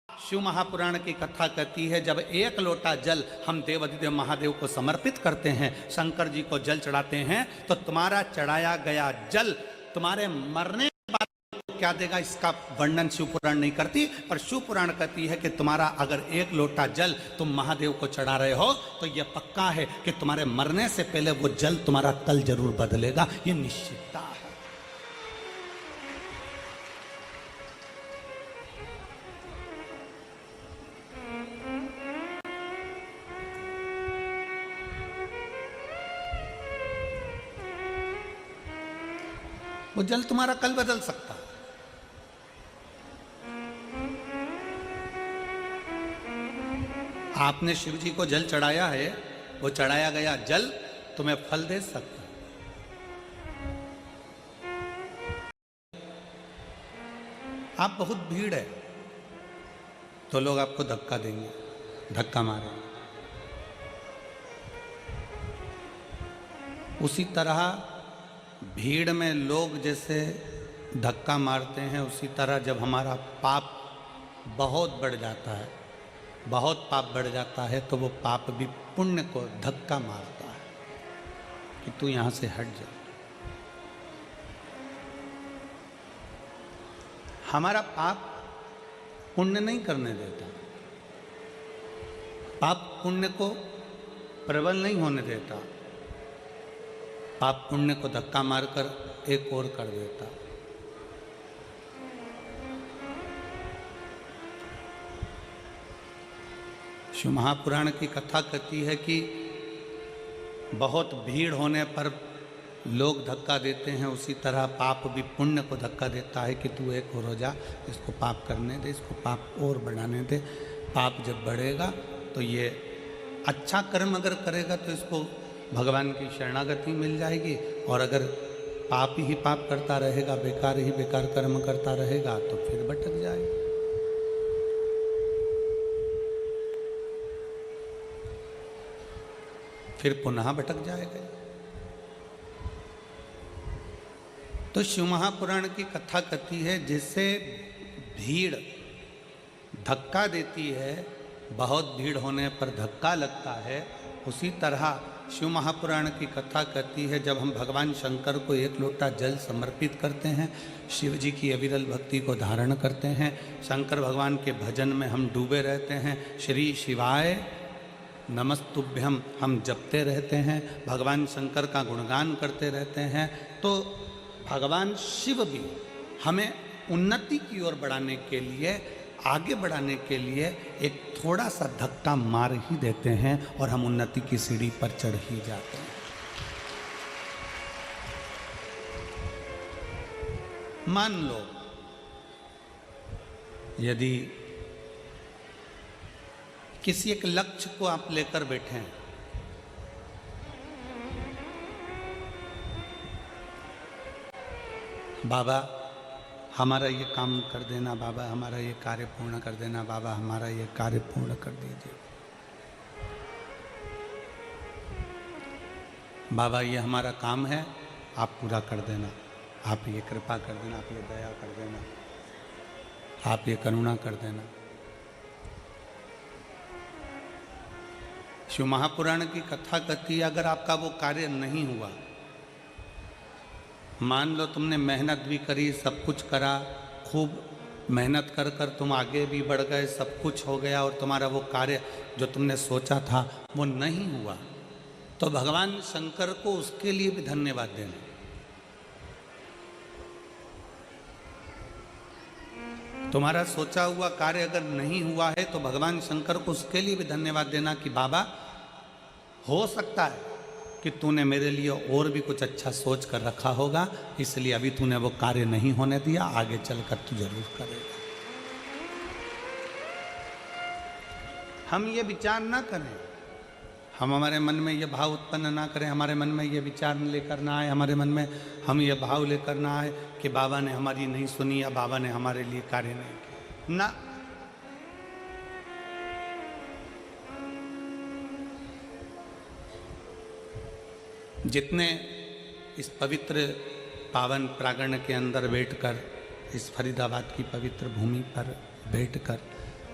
शिव महापुराण की कथा कहती है, जब एक लोटा जल हम देवाधिदेव महादेव को समर्पित करते हैं, शंकर जी को जल चढ़ाते हैं, तो तुम्हारा चढ़ाया गया जल तुम्हारे मरने के बाद क्या देगा, इसका वर्णन शिव पुराण नहीं करती। पर शिव पुराण कहती है कि तुम्हारा अगर एक लोटा जल तुम महादेव को चढ़ा रहे हो तो यह पक्का है कि तुम्हारे मरने से पहले वो जल तुम्हारा तल जरूर बदलेगा, ये निश्चितता है। वो जल तुम्हारा कल बदल सकता है। आपने शिव जी को जल चढ़ाया है, वो चढ़ाया गया जल तुम्हें फल दे सकता है। आप बहुत भीड़ है तो लोग आपको धक्का देंगे, धक्का मारेंगे। उसी तरह भीड़ में लोग जैसे धक्का मारते हैं, उसी तरह जब हमारा पाप बहुत बढ़ जाता है, बहुत पाप बढ़ जाता है, तो वो पाप भी पुण्य को धक्का मारता है कि तू यहाँ से हट जा। हमारा पाप पुण्य नहीं करने देता, पाप पुण्य को प्रबल नहीं होने देता, पाप पुण्य को धक्का मारकर एक और कर देता। शिव महापुराण की कथा कहती है कि बहुत भीड़ होने पर लोग धक्का देते हैं, उसी तरह पाप भी पुण्य को धक्का देता है कि तू एक और हो जा, इसको पाप करने दे, इसको पाप और बढ़ाने दे। पाप जब बढ़ेगा तो ये अच्छा कर्म अगर करेगा तो इसको भगवान की शरणागति मिल जाएगी, और अगर पाप ही पाप करता रहेगा, बेकार ही बेकार कर्म करता रहेगा, तो फिर भटक जाएगा। फिर पुनः भटक जाएगा। तो शिव महापुराण की कथा कहती है, जिससे भीड़ धक्का देती है, बहुत भीड़ होने पर धक्का लगता है, उसी तरह शिव महापुराण की कथा कहती है, जब हम भगवान शंकर को एक लोटा जल समर्पित करते हैं, शिव जी की अविरल भक्ति को धारण करते हैं, शंकर भगवान के भजन में हम डूबे रहते हैं, श्री शिवाय नमस्तुभ्यम हम जपते रहते हैं, भगवान शंकर का गुणगान करते रहते हैं, तो भगवान शिव भी हमें उन्नति की ओर बढ़ाने के लिए, आगे बढ़ाने के लिए एक थोड़ा सा धक्का मार ही देते हैं और हम उन्नति की सीढ़ी पर चढ़ ही जाते हैं। मान लो यदि किसी एक लक्ष्य को आप लेकर बैठे हैं, बाबा हमारा ये काम कर देना, बाबा हमारा ये कार्य पूर्ण कर देना, बाबा हमारा ये कार्य पूर्ण कर दीजिए, बाबा ये हमारा काम है, आप पूरा कर देना, आप ये कृपा कर देना, आप ये दया कर देना, आप ये करुणा कर देना। शिव महापुराण की कथा कहती है, अगर आपका वो कार्य नहीं हुआ, मान लो तुमने मेहनत भी करी, सब कुछ करा, खूब मेहनत कर कर तुम आगे भी बढ़ गए, सब कुछ हो गया, और तुम्हारा वो कार्य जो तुमने सोचा था वो नहीं हुआ, तो भगवान शंकर को उसके लिए भी धन्यवाद देना। तुम्हारा सोचा हुआ कार्य अगर नहीं हुआ है तो भगवान शंकर को उसके लिए भी धन्यवाद देना कि बाबा हो सकता है कि तूने मेरे लिए और भी कुछ अच्छा सोच कर रखा होगा, इसलिए अभी तूने वो कार्य नहीं होने दिया, आगे चलकर तू जरूर करेगा। हम ये विचार ना करें, हम हमारे मन में ये भाव उत्पन्न ना करें, हमारे मन में ये विचार लेकर ना आए, हमारे मन में हम ये भाव लेकर ना आए कि बाबा ने हमारी नहीं सुनी या बाबा ने हमारे लिए कार्य नहीं किया ना। जितने इस पवित्र पावन प्रांगण के अंदर बैठकर, इस फरीदाबाद की पवित्र भूमि पर बैठकर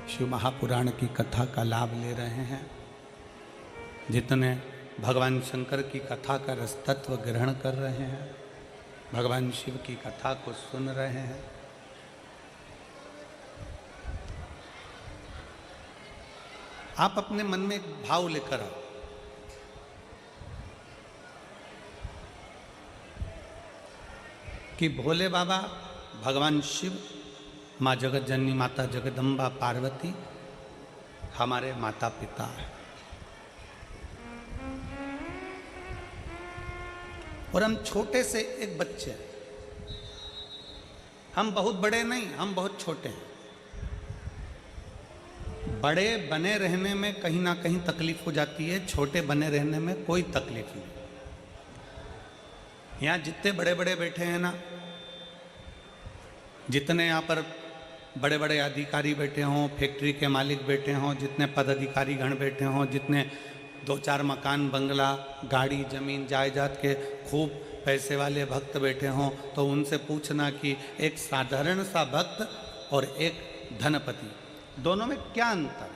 शिव महापुराण की कथा का लाभ ले रहे हैं, जितने भगवान शंकर की कथा का रसतत्व ग्रहण कर रहे हैं, भगवान शिव की कथा को सुन रहे हैं, आप अपने मन में एक भाव लेकर आओ कि भोले बाबा, भगवान शिव, माँ जगत जननी माता जगदम्बा पार्वती हमारे माता पिता हैं और हम छोटे से एक बच्चे हैं। हम बहुत बड़े नहीं, हम बहुत छोटे हैं। बड़े बने रहने में कहीं ना कहीं तकलीफ हो जाती है, छोटे बने रहने में कोई तकलीफ नहीं। यहाँ जितने बड़े बड़े बैठे हैं ना, जितने यहाँ पर बड़े बड़े अधिकारी बैठे हों, फैक्ट्री के मालिक बैठे हों, जितने पदाधिकारी गण बैठे हों, जितने 2-4 मकान, बंगला, गाड़ी, जमीन, जायदाद के खूब पैसे वाले भक्त बैठे हों, तो उनसे पूछना कि एक साधारण सा भक्त और एक धनपति, दोनों में क्या अंतर है?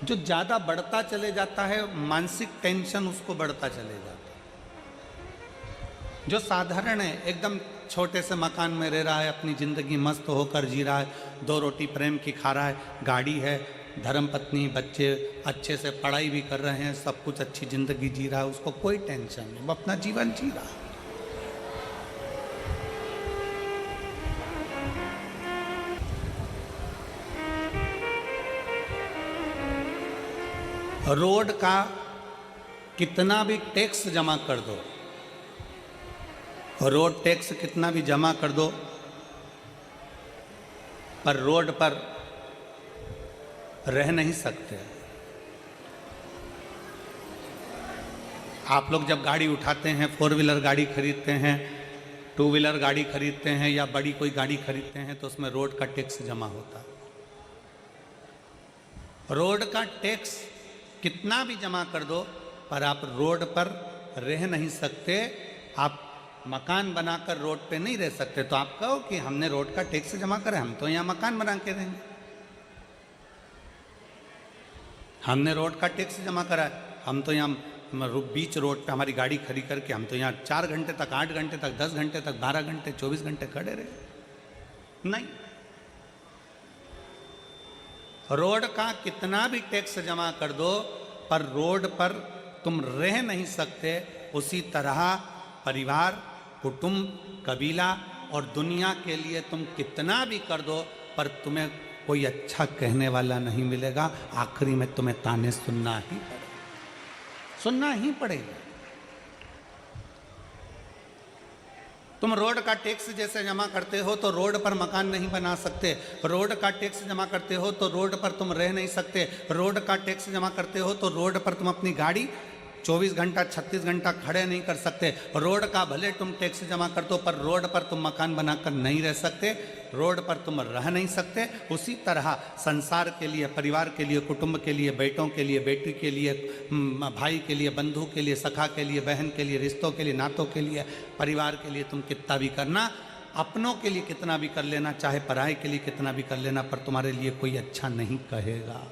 जो ज़्यादा बढ़ता चले जाता है, मानसिक टेंशन उसको बढ़ता चले जाता है। जो साधारण है, एकदम छोटे से मकान में रह रहा है, अपनी ज़िंदगी मस्त होकर जी रहा है, 2 रोटी प्रेम की खा रहा है, गाड़ी है, धर्मपत्नी, बच्चे अच्छे से पढ़ाई भी कर रहे हैं, सब कुछ अच्छी ज़िंदगी जी रहा है, उसको कोई टेंशन नहीं, वो अपना जीवन जी रहा है। रोड का कितना भी टैक्स जमा कर दो, रोड टैक्स कितना भी जमा कर दो, पर रोड पर रह नहीं सकते। आप लोग जब गाड़ी उठाते हैं, 4 व्हीलर गाड़ी खरीदते हैं, 2 व्हीलर गाड़ी खरीदते हैं या बड़ी कोई गाड़ी खरीदते हैं, तो उसमें रोड का टैक्स जमा होता है। रोड का टैक्स कितना भी जमा कर दो, पर आप रोड पर रह नहीं सकते। आप मकान बनाकर रोड पे नहीं रह सकते। तो आप कहो कि हमने रोड का टैक्स जमा करा, हम तो यहाँ मकान बना के रहेंगे। हमने रोड का टैक्स जमा करा है, हम तो यहाँ बीच रोड पे हमारी गाड़ी खड़ी करके हम तो यहाँ 4 घंटे तक, 8 घंटे तक, 10 घंटे तक, 12 घंटे, 24 घंटे खड़े रहे। नहीं, रोड का कितना भी टैक्स जमा कर दो, पर रोड पर तुम रह नहीं सकते। उसी तरह परिवार, कुटुंब, कबीला और दुनिया के लिए तुम कितना भी कर दो, पर तुम्हें कोई अच्छा कहने वाला नहीं मिलेगा। आखिरी में तुम्हें ताने सुनना ही पड़ेगा। तुम रोड का टैक्स जैसे जमा करते हो तो रोड पर मकान नहीं बना सकते। रोड का टैक्स जमा करते हो तो रोड पर तुम रह नहीं सकते। रोड का टैक्स जमा करते हो तो रोड पर तुम अपनी गाड़ी 24 घंटा 36 घंटा खड़े नहीं कर सकते। रोड का भले तुम टैक्स जमा कर दो, पर रोड पर तुम मकान बनाकर नहीं रह सकते, रोड पर तुम रह नहीं सकते। उसी तरह संसार के लिए, परिवार के लिए, कुटुंब के लिए, बेटों के लिए, बेटी के लिए, भाई के लिए, बंधु के लिए, सखा के लिए, बहन के लिए, रिश्तों के लिए, नातों के लिए, परिवार के लिए तुम कितना भी करना, अपनों के लिए कितना भी कर लेना, चाहे पराये के लिए कितना भी कर लेना, पर तुम्हारे लिए कोई अच्छा नहीं कहेगा।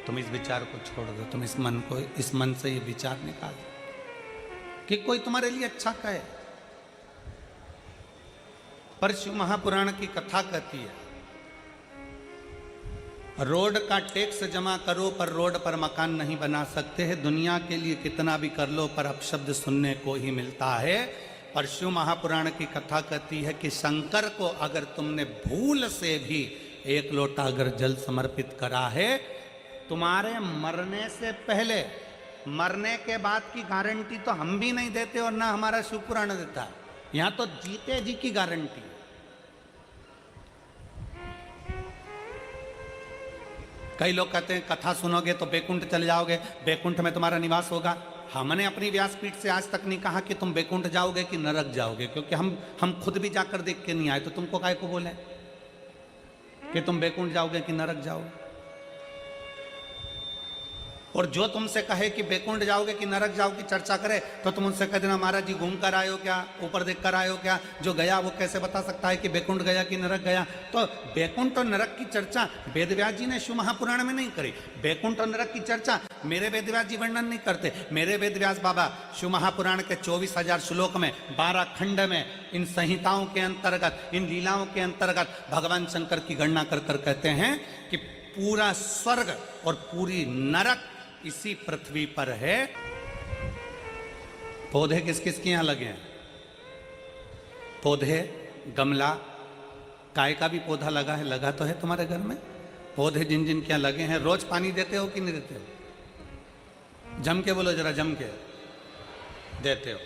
तुम इस विचार को छोड़ दो, तुम इस मन से ये विचार निकाल दो कि कोई तुम्हारे लिए अच्छा कहे। पर शिव महापुराण की कथा कहती है, रोड का टैक्स जमा करो पर रोड पर मकान नहीं बना सकते हैं। दुनिया के लिए कितना भी कर लो, पर अपशब्द सुनने को ही मिलता है। पर शिव महापुराण की कथा कहती है कि शंकर को अगर तुमने भूल से भी 1 लोटा अगर जल समर्पित करा है, तुम्हारे मरने से पहले, मरने के बाद की गारंटी तो हम भी नहीं देते और ना हमारा शिव पुराण देता है। यहां तो जीते जी की गारंटी। कई लोग कहते हैं कथा सुनोगे तो बैकुंठ चले जाओगे, बैकुंठ में तुम्हारा निवास होगा। हमने अपनी व्यासपीठ से आज तक नहीं कहा कि तुम बैकुंठ जाओगे कि नरक जाओगे, क्योंकि हम खुद भी जाकर देख के नहीं आए। तो तुमको काहे को बोले कि तुम बैकुंठ जाओगे कि नरक जाओगे? और जो तुमसे कहे कि बैकुंठ जाओगे कि नरक जाओगे चर्चा करे, तो तुम उनसे कह देना महाराज जी घूम कर आए हो क्या, ऊपर देख कर आए हो क्या? जो गया वो कैसे बता सकता है कि बैकुंठ गया कि नरक गया? तो बैकुंठ और नरक की चर्चा वेद व्यास जी ने शिव महापुराण में नहीं करी। बैकुंठ और नरक की चर्चा मेरे वेद व्यास जी वर्णन नहीं करते। मेरे वेद व्यास बाबा शिव महापुराण के 24,000 श्लोक में 12 खंड में इन संहिताओं के अंतर्गत, इन लीलाओं के अंतर्गत भगवान शंकर की गणना कर कर कहते हैं कि पूरा स्वर्ग और पूरी नरक इसी पृथ्वी पर है। पौधे किस किस के यहां लगे हैं? पौधे, गमला, काय का भी पौधा लगा है, लगा तो है तुम्हारे घर में? पौधे जिन जिन के यहां लगे हैं, रोज पानी देते हो कि नहीं देते हो? जम के बोलो जरा, जम के देते हो।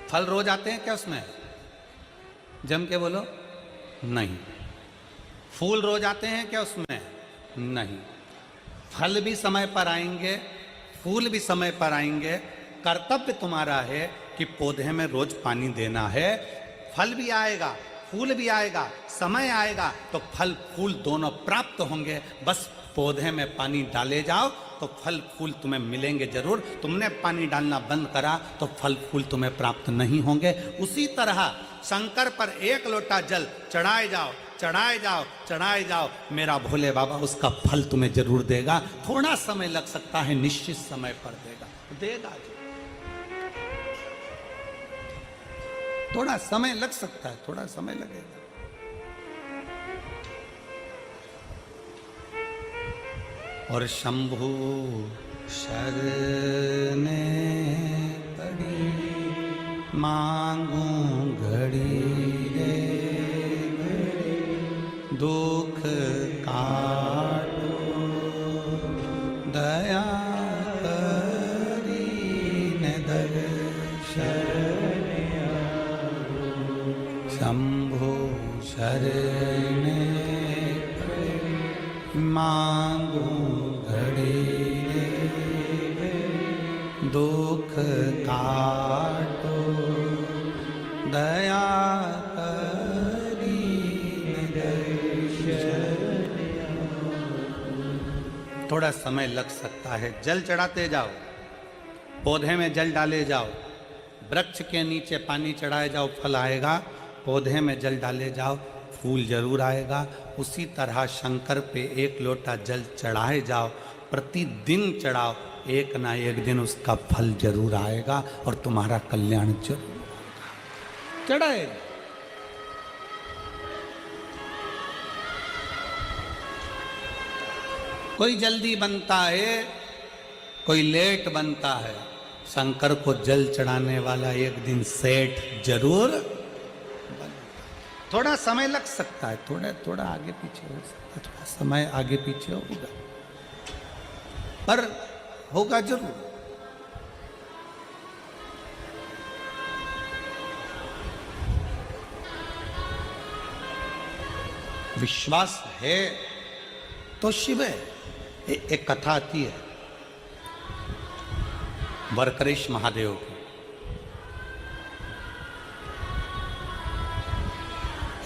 फल रोज आते हैं क्या उसमें? जम के बोलो। नहीं। फूल रोज आते हैं क्या उसमें? नहीं। फल भी समय पर आएंगे, फूल भी समय पर आएंगे। कर्तव्य तुम्हारा है कि पौधे में रोज पानी देना है। फल भी आएगा, फूल भी आएगा, समय आएगा तो फल फूल दोनों प्राप्त होंगे। बस पौधे में पानी डाले जाओ तो फल फूल तुम्हें मिलेंगे जरूर। तुमने पानी डालना बंद करा तो फल फूल तुम्हें प्राप्त नहीं होंगे। उसी तरह शंकर पर 1 लोटा जल चढ़ाए जाओ, चढ़ाए जाओ, चढ़ाए जाओ, मेरा भोले बाबा उसका फल तुम्हें जरूर देगा। थोड़ा समय लग सकता है, निश्चित समय पर देगा, देगा। थोड़ा समय लग सकता है, थोड़ा समय लगेगा। और शंभु शरने पड़ी मांगू घड़ी रे दुख काटो दया करीने दर्शन शंभु शरणे मांगू घड़ी रे दुख काटो दया थोड़ा समय लग सकता है। जल चढ़ाते जाओ, पौधे में जल डाले जाओ, वृक्ष के नीचे पानी चढ़ाए जाओ, फल आएगा। पौधे में जल डाले जाओ, फूल जरूर आएगा। उसी तरह शंकर पे 1 लोटा जल चढ़ाए जाओ, प्रतिदिन चढ़ाओ, एक ना एक दिन उसका फल जरूर आएगा और तुम्हारा कल्याण जरूर होगा। चढ़ाएगा। कोई जल्दी बनता है, कोई लेट बनता है। शंकर को जल चढ़ाने वाला एक दिन सेठ जरूर बनता। थोड़ा समय लग सकता है, थोड़ा आगे पीछे हो सकता है, थोड़ा समय आगे पीछे होगा, पर होगा जरूर। विश्वास है तो शिव है। एक कथा आती है वरकरेश महादेव की।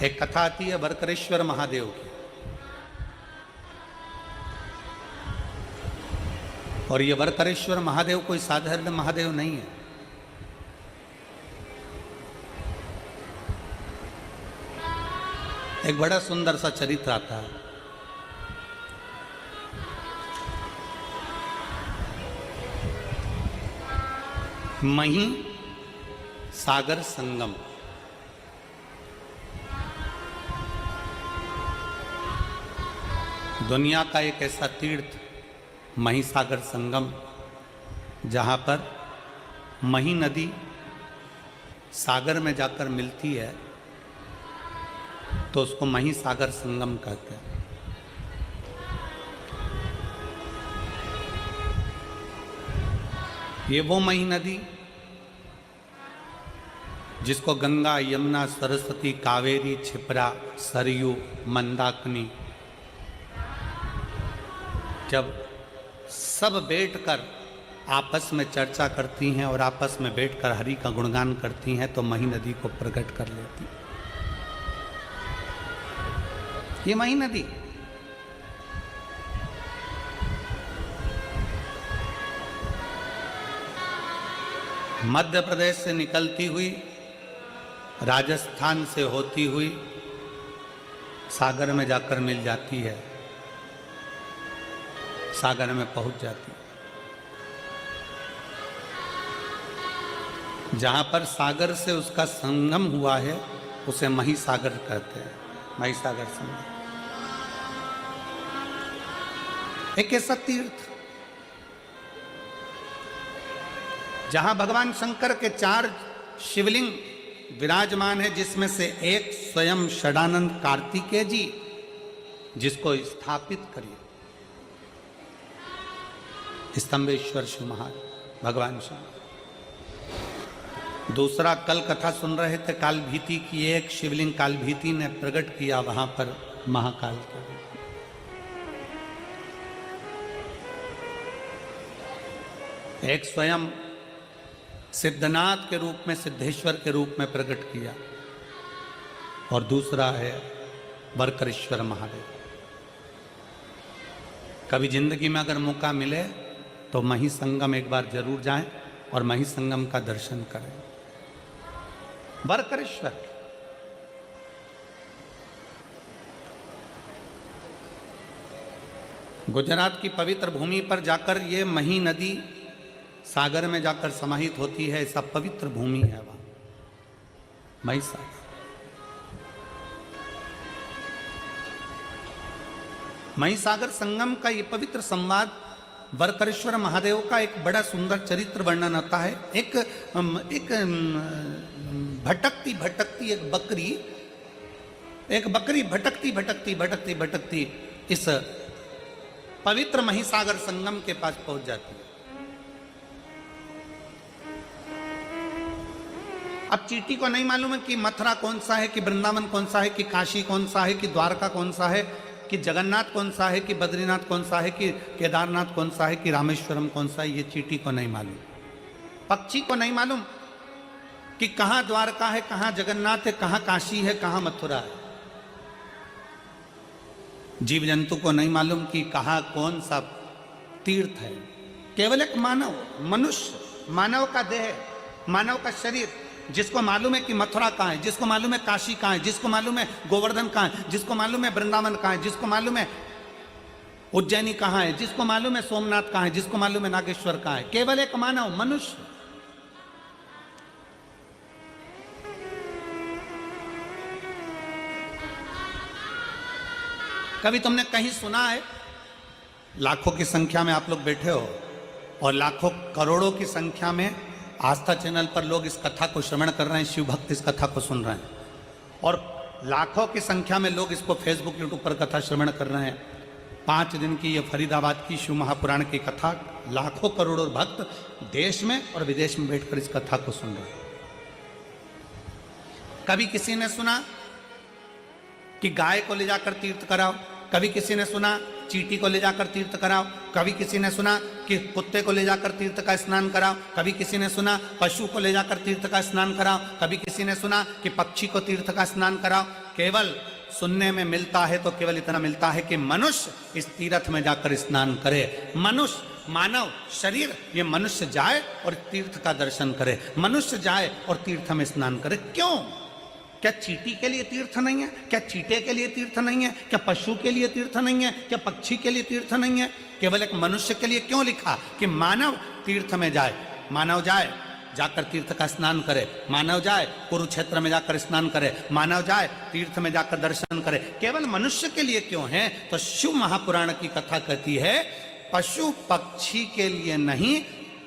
एक कथा आती है वरकरेश्वर महादेव की। और ये वरकरेश्वर महादेव कोई साधारण महादेव नहीं है। एक बड़ा सुंदर सा चरित्र आता है। मही सागर संगम। दुनिया का एक ऐसा तीर्थ मही सागर संगम, जहाँ पर मही नदी सागर में जाकर मिलती है, तो उसको मही सागर संगम कहते हैं। ये वो मही नदी जिसको गंगा, यमुना, सरस्वती, कावेरी, छिपरा, सरयू, मंदाकिनी जब सब बैठकर आपस में चर्चा करती हैं और आपस में बैठकर हरि का गुणगान करती हैं, तो मही नदी को प्रकट कर लेती। ये मही नदी मध्य प्रदेश से निकलती हुई, राजस्थान से होती हुई सागर में जाकर मिल जाती है, सागर में पहुंच जाती है। जहां पर सागर से उसका संगम हुआ है उसे महिसागर कहते हैं, महिसागर संगम। एक ऐसा तीर्थ जहां भगवान शंकर के 4 शिवलिंग विराजमान है, जिसमें से एक स्वयं षडानंद कार्तिकेय जी, जिसको स्थापित करिए स्तंभेश्वर शिव महाराज भगवान शंकर। दूसरा कल कथा सुन रहे थे काल भीति की, एक शिवलिंग काल भीति ने प्रकट किया वहां पर महाकाल का। एक स्वयं सिद्धनाथ के रूप में, सिद्धेश्वर के रूप में प्रकट किया, और दूसरा है वरकरेश्वर महादेव। कभी जिंदगी में अगर मौका मिले तो मही संगम एक बार जरूर जाएं और मही संगम का दर्शन करें। वरकरेश्वर गुजरात की पवित्र भूमि पर जाकर ये मही नदी सागर में जाकर समाहित होती है, ऐसा पवित्र भूमि है वहां महिसागर। महिसागर संगम का ये पवित्र संवाद वरकरेश्वर महादेव का एक बड़ा सुंदर चरित्र वर्णन होता है। एक भटकती भटकती एक बकरी भटकती इस पवित्र महिसागर संगम के पास पहुंच जाती है। अब चींटी को नहीं मालूम है कि मथुरा कौन सा है, कि वृंदावन कौन सा है, कि काशी कौन सा है, कि द्वारका कौन सा है, कि जगन्नाथ कौन सा है, कि बद्रीनाथ कौन सा है, कि केदारनाथ कौन सा है, कि रामेश्वरम कौन सा है। ये चींटी को नहीं मालूम। पक्षी को नहीं मालूम कि कहां द्वारका है, कहां जगन्नाथ है, कहां काशी है, कहां मथुरा है। जीव जंतु को नहीं मालूम कि कहां कौन सा तीर्थ है। केवल एक मानव, मनुष्य, मानव का देह, मानव का शरीर, जिसको मालूम है कि मथुरा कहाँ है, जिसको मालूम है काशी कहाँ है, जिसको मालूम है गोवर्धन कहाँ है, जिसको मालूम है वृंदावन कहाँ है, जिसको मालूम है उज्जैनी कहाँ है, जिसको मालूम है सोमनाथ कहाँ है, जिसको मालूम है नागेश्वर कहाँ है। केवल एक मानव, मनुष्य। कभी तुमने कहीं सुना है, लाखों की संख्या में आप लोग बैठे हो और लाखों करोड़ों की संख्या में आस्था चैनल पर लोग इस कथा को श्रवण कर रहे हैं, शिव भक्त इस कथा को सुन रहे हैं, और लाखों की संख्या में लोग इसको फेसबुक यूट्यूब पर कथा श्रवण कर रहे हैं। 5 दिन की ये फरीदाबाद की शिव महापुराण की कथा, लाखों करोड़ों भक्त देश में और विदेश में बैठकर इस कथा को सुन रहे हैं। कभी किसी ने सुना कि गाय को ले जाकर तीर्थ कराओ, कभी किसी ने सुना चींटी को ले जाकर तीर्थ कराओ, कभी किसी ने सुना कि कुत्ते को ले जाकर तीर्थ का स्नान कराओ, कभी किसी ने सुना पशु को ले जाकर तीर्थ का स्नान कराओ, कभी किसी ने सुना कि पक्षी को तीर्थ का स्नान कराओ। केवल सुनने में मिलता है तो केवल इतना मिलता है कि मनुष्य इस तीर्थ में जाकर स्नान करे। मनुष्य, मानव शरीर, ये मनुष्य जाए और तीर्थ का दर्शन करे, मनुष्य जाए और तीर्थ में स्नान करे। क्यों? क्या चींटी के लिए तीर्थ नहीं है? क्या चींटे के लिए तीर्थ नहीं है? क्या पशु के लिए तीर्थ नहीं है? क्या पक्षी के लिए तीर्थ नहीं है? केवल एक मनुष्य के लिए क्यों लिखा कि मानव तीर्थ में जाए? मानव जाए, जाकर तीर्थ का स्नान करे, मानव जाए कुरुक्षेत्र में जाकर स्नान करे, मानव जाए तीर्थ में जाकर दर्शन करे। केवल मनुष्य के लिए क्यों है? तो शिव महापुराण की कथा कहती है पशु पक्षी के लिए नहीं,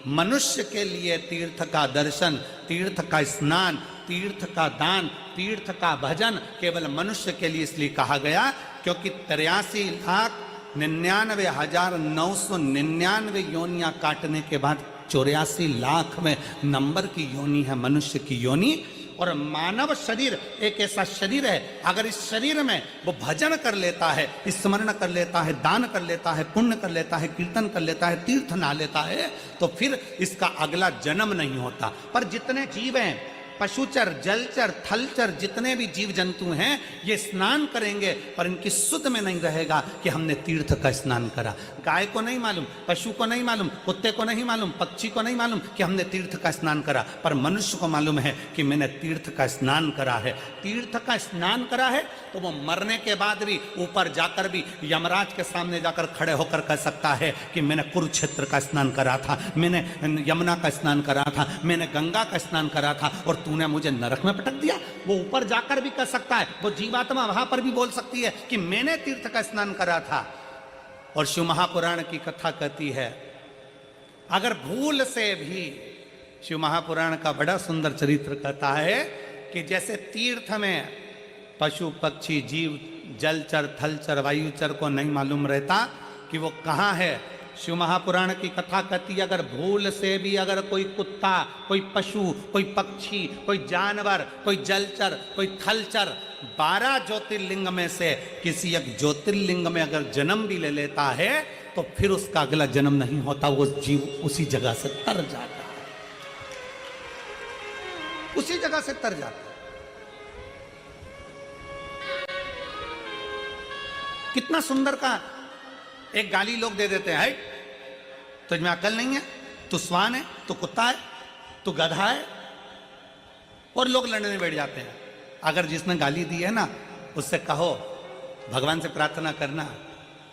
मनुष्य के लिए तीर्थ का दर्शन, तीर्थ का स्नान, तीर्थ का दान, तीर्थ का भजन केवल मनुष्य के लिए इसलिए कहा गया क्योंकि 83,99,999 योनियां काटने के बाद 84 लाख में नंबर की योनि है मनुष्य की योनि। और मानव शरीर एक ऐसा शरीर है, अगर इस शरीर में वो भजन कर लेता है, स्मरण कर लेता है, दान कर लेता है, पुण्य कर लेता है, कीर्तन कर लेता है, तीर्थ नहा लेता है, तो फिर इसका अगला जन्म नहीं होता। पर जितने जीव हैं पशुचर, जलचर, थलचर जितने भी जीव जंतु हैं ये स्नान करेंगे, पर इनकी सुध में नहीं रहेगा कि हमने तीर्थ का स्नान करा। गाय को नहीं मालूम, पशु को नहीं मालूम, कुत्ते को नहीं मालूम, पक्षी को नहीं मालूम कि हमने तीर्थ का स्नान करा, पर मनुष्य को मालूम है कि मैंने तीर्थ का स्नान करा है। तीर्थ का स्नान करा है तो वो मरने के बाद भी ऊपर जाकर भी यमराज के सामने जाकर खड़े होकर कह सकता है कि मैंने कुरुक्षेत्र का स्नान करा था, मैंने यमुना का स्नान करा था, मैंने गंगा का स्नान करा था और तूने मुझे नरक में पटक दिया। वो ऊपर जाकर भी कह सकता है, वो जीवात्मा वहां पर भी बोल सकती है कि मैंने तीर्थ का स्नान करा था। और शिव महापुराण की कथा कहती है, अगर भूल से भी, शिव महापुराण का बड़ा सुंदर चरित्र कहता है कि जैसे तीर्थ में पशु पक्षी जीव जलचर थलचर वायुचर को नहीं मालूम रहता कि वो कहाँ है, शिव महापुराण की कथा कहती है अगर भूल से भी अगर कोई कुत्ता, कोई पशु, कोई पक्षी, कोई जानवर, कोई जलचर, कोई थलचर 12 ज्योतिर्लिंग में से किसी एक ज्योतिर्लिंग में अगर जन्म भी ले लेता है तो फिर उसका अगला जन्म नहीं होता, वो जीव उसी जगह से तर जाता है, उसी जगह से तर जाता है। कितना सुंदर का एक गाली लोग दे देते हैं, तुझमें अकल नहीं है, तू स्वान है, तू कुत्ता है, तू गधा है, और लोग लड़ने बैठ जाते हैं। अगर जिसने गाली दी है ना उससे कहो भगवान से प्रार्थना करना,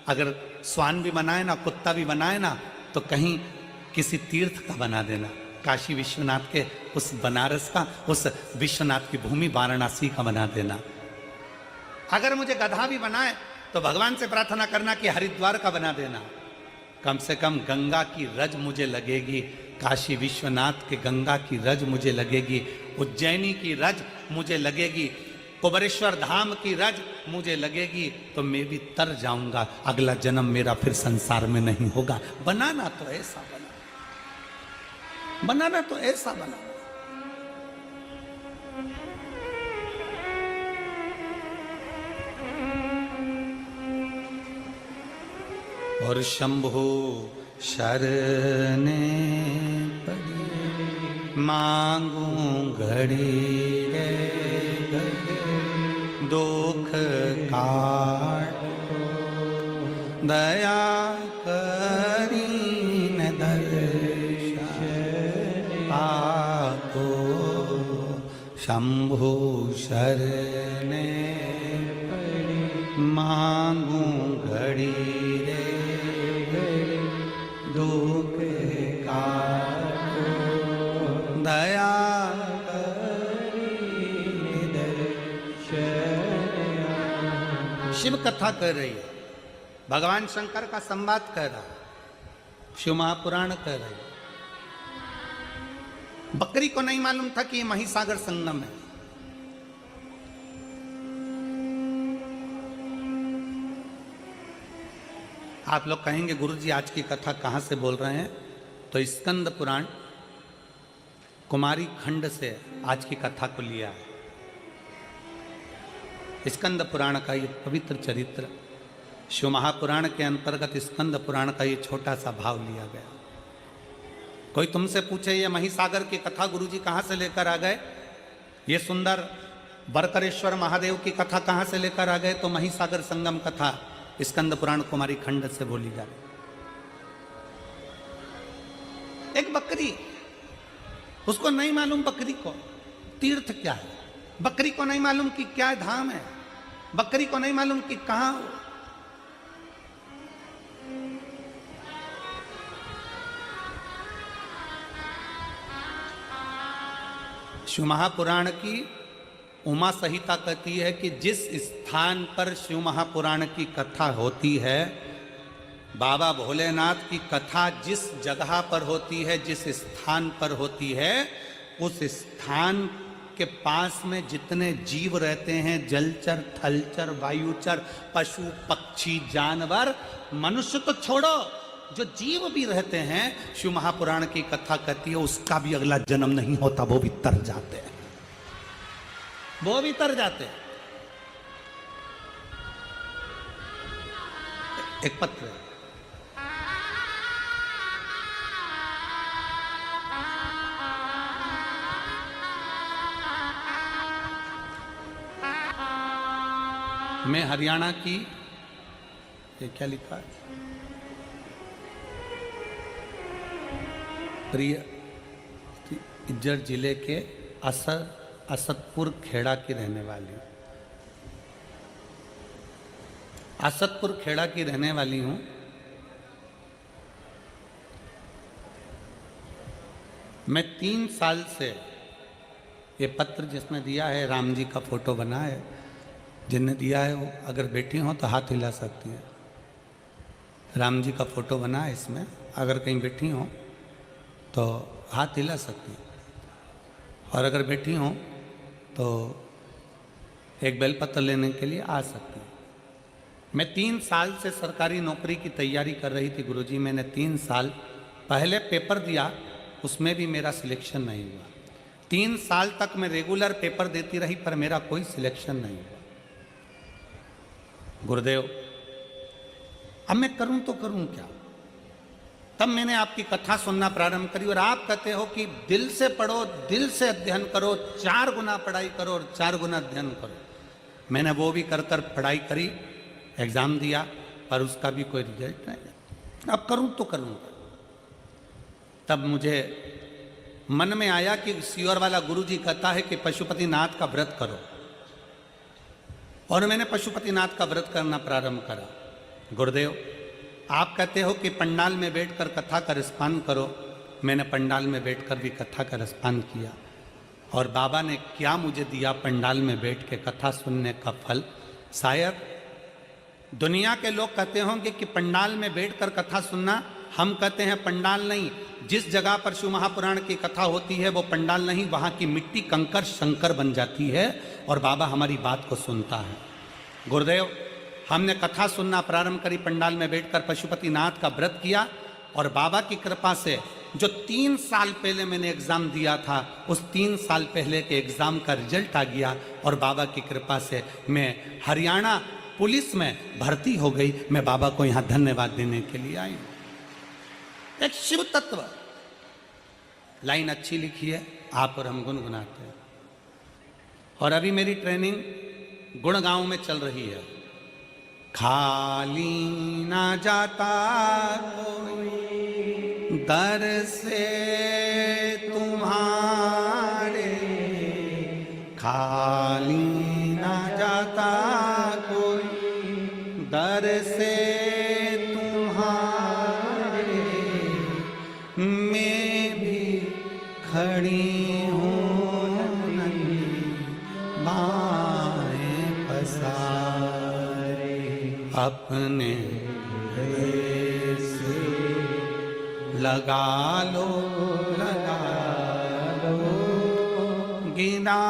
अगर स्वान भी बनाए ना कुत्ता भी बनाए ना तो कहीं किसी तीर्थ का बना देना, काशी विश्वनाथ के उस बनारस का, उस विश्वनाथ की भूमि वाराणसी का बना देना। अगर मुझे गधा भी बनाए तो भगवान से प्रार्थना करना कि हरिद्वार का बना देना, कम से कम गंगा की रज मुझे लगेगी, काशी विश्वनाथ के गंगा की रज मुझे लगेगी, उज्जैनी की रज मुझे लगेगी, कुबरेश्वर धाम की रज मुझे लगेगी, तो मैं भी तर जाऊंगा, अगला जन्म मेरा फिर संसार में नहीं होगा। बनाना तो ऐसा बना, बनाना तो ऐसा बना। और शंभु शरणे पड़ी मांगू घड़ी रे घड़ी, दुख काट दया करीन दर्शन पाको, शंभु शरणे पड़ी मांगू घड़ी रे दुख काटो दया शिव कथा कर रही है, भगवान शंकर का संवाद कर रहा, शिव महापुराण कर रही है। बकरी को नहीं मालूम था कि ये महिसागर संगम है। आप लोग कहेंगे गुरुजी आज की कथा कहाँ से बोल रहे हैं, तो स्कंद पुराण कुमारी खंड से आज की कथा को लिया है। स्कंद पुराण का ये पवित्र चरित्र शिव महापुराण के अंतर्गत स्कंद पुराण का ये छोटा सा भाव लिया गया। कोई तुमसे पूछे ये महिसागर की कथा गुरुजी कहाँ से लेकर आ गए, ये सुंदर बरकरेश्वर महादेव की कथा कहाँ से लेकर आ गए, तो महिसागर संगम कथा स्कंद पुराण कुमारी खंड से बोली जा रही। एक बकरी, उसको नहीं मालूम बकरी को तीर्थ क्या है, बकरी को नहीं मालूम कि क्या धाम है, बकरी को नहीं मालूम कि कहां। शिव महापुराण की उमा संहिता कहती है कि जिस स्थान पर शिव महापुराण की कथा होती है, बाबा भोलेनाथ की कथा जिस जगह पर होती है, जिस स्थान पर होती है, उस स्थान के पास में जितने जीव रहते हैं, जलचर थलचर वायुचर पशु पक्षी जानवर, मनुष्य तो छोड़ो, जो जीव भी रहते हैं, शिव महापुराण की कथा कहती है उसका भी अगला जन्म नहीं होता, वो भी तर जाते हैं, वो भी तर जाते हैं। एक पत्र मैं हरियाणा की, ये क्या लिखा है, प्रिय इज्जर जिले के असदपुर खेड़ा की रहने वाली हूँ। असदपुर खेड़ा की रहने वाली हूँ। मैं 3 साल से ये पत्र जिसने दिया है, राम जी का फोटो बना है, जिनने दिया है वो अगर बैठी हो तो हाथ हिला सकती है। राम जी का फोटो बना है इसमें, अगर कहीं बैठी हो तो हाथ हिला सकती है, और अगर बैठी हो तो एक बेलपत्र लेने के लिए आ सकती है। मैं 3 साल से सरकारी नौकरी की तैयारी कर रही थी गुरुजी। मैंने 3 साल पहले पेपर दिया, उसमें भी मेरा सिलेक्शन नहीं हुआ। 3 साल तक मैं रेगुलर पेपर देती रही पर मेरा कोई सिलेक्शन नहीं हुआ। गुरुदेव, अब मैं करूं तो करूं क्या? तब मैंने आपकी कथा सुनना प्रारंभ करी और आप कहते हो कि दिल से पढ़ो, दिल से अध्ययन करो, 4 गुना पढ़ाई करो और 4 गुना अध्ययन करो। मैंने वो भी कर कर पढ़ाई करी, एग्जाम दिया, पर उसका भी कोई रिजल्ट नहीं। अब करूं तो करूं। तब मुझे मन में आया कि सीहोर वाला गुरुजी कहता है कि पशुपतिनाथ का व्रत करो, और मैंने पशुपतिनाथ का व्रत करना प्रारंभ करा। गुरुदेव, आप कहते हो कि पंडाल में बैठकर कथा का रसपान करो। मैंने पंडाल में बैठकर भी कथा का रसपान किया, और बाबा ने क्या मुझे दिया पंडाल में बैठ के कथा सुनने का फल। शायद दुनिया के लोग कहते होंगे कि पंडाल में बैठकर कथा सुनना, हम कहते हैं पंडाल नहीं, जिस जगह पर शिव महापुराण की कथा होती है वो पंडाल नहीं, वहाँ की मिट्टी कंकर शंकर बन जाती है और बाबा हमारी बात को सुनता है। गुरुदेव, हमने कथा सुनना प्रारंभ करी, पंडाल में बैठकर पशुपतिनाथ का व्रत किया, और बाबा की कृपा से जो 3 साल पहले मैंने एग्ज़ाम दिया था, उस 3 साल पहले के एग्ज़ाम का रिजल्ट आ गया, और बाबा की कृपा से मैं हरियाणा पुलिस में भर्ती हो गई। मैं बाबा को यहाँ धन्यवाद देने के लिए आई हूँ। एक शिव तत्व लाइन अच्छी लिखी है, आप और हम गुनगुनाते हैं। और अभी मेरी ट्रेनिंग गुड़गांव में चल रही है। खाली ना जाता कोई दर से तुम्हारे, खाली ना जाता कोई दर से तुम्हारे, मैं भी खड़ी हूँ नंदी बाएं पसारे, अपने से लगा लो, गिना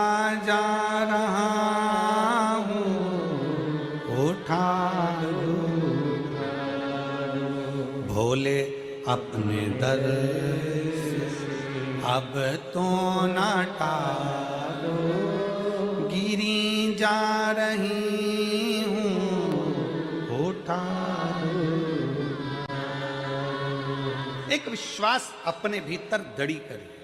जा रहा हूँ, उठा लो भोले अपने दर से, अब तो ना टालो, गिरी जा रही हूँ, उठा लो। एक विश्वास अपने भीतर दड़ी करिए।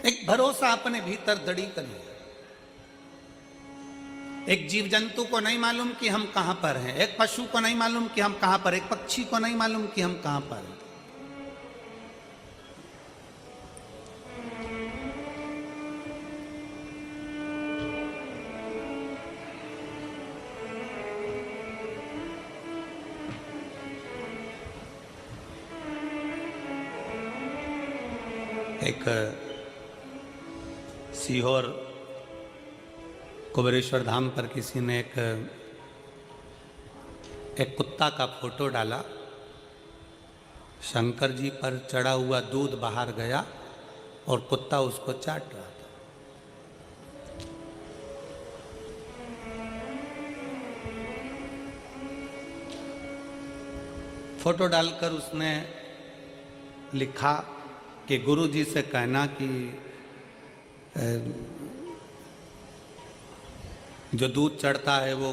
एक भरोसा अपने भीतर दड़ी करिए। एक जीव जंतु को नहीं मालूम कि हम कहां पर हैं, एक पशु को नहीं मालूम कि हम कहां पर, एक पक्षी को नहीं मालूम कि हम कहां पर हैं। एक सीहोर कुबेरेश्वर धाम पर किसी ने एक कुत्ता का फोटो डाला। शंकर जी पर चढ़ा हुआ दूध बाहर गया और कुत्ता उसको चाट रहा था। फोटो डालकर उसने लिखा कि गुरु जी से कहना कि जो दूध चढ़ता है वो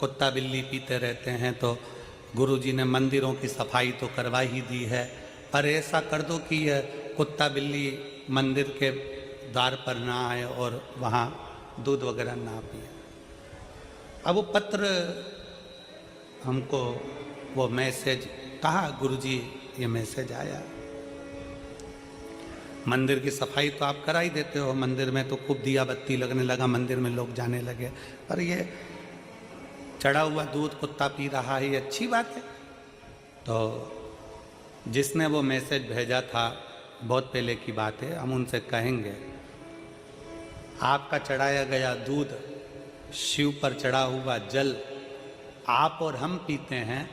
कुत्ता बिल्ली पीते रहते हैं, तो गुरुजी ने मंदिरों की सफाई तो करवा ही दी है, पर ऐसा कर दो कि यह कुत्ता बिल्ली मंदिर के द्वार पर ना आए और वहाँ दूध वगैरह ना पिए। अब वो पत्र हमको वो मैसेज कहा, गुरुजी ये मैसेज आया। मंदिर की सफाई तो आप करा ही देते हो, मंदिर में तो खूब दिया बत्ती लगने लगा, मंदिर में लोग जाने लगे, पर ये चढ़ा हुआ दूध कुत्ता पी रहा है, ये अच्छी बात है। तो जिसने वो मैसेज भेजा था, बहुत पहले की बात है, हम उनसे कहेंगे आपका चढ़ाया गया दूध, शिव पर चढ़ा हुआ जल आप और हम पीते हैं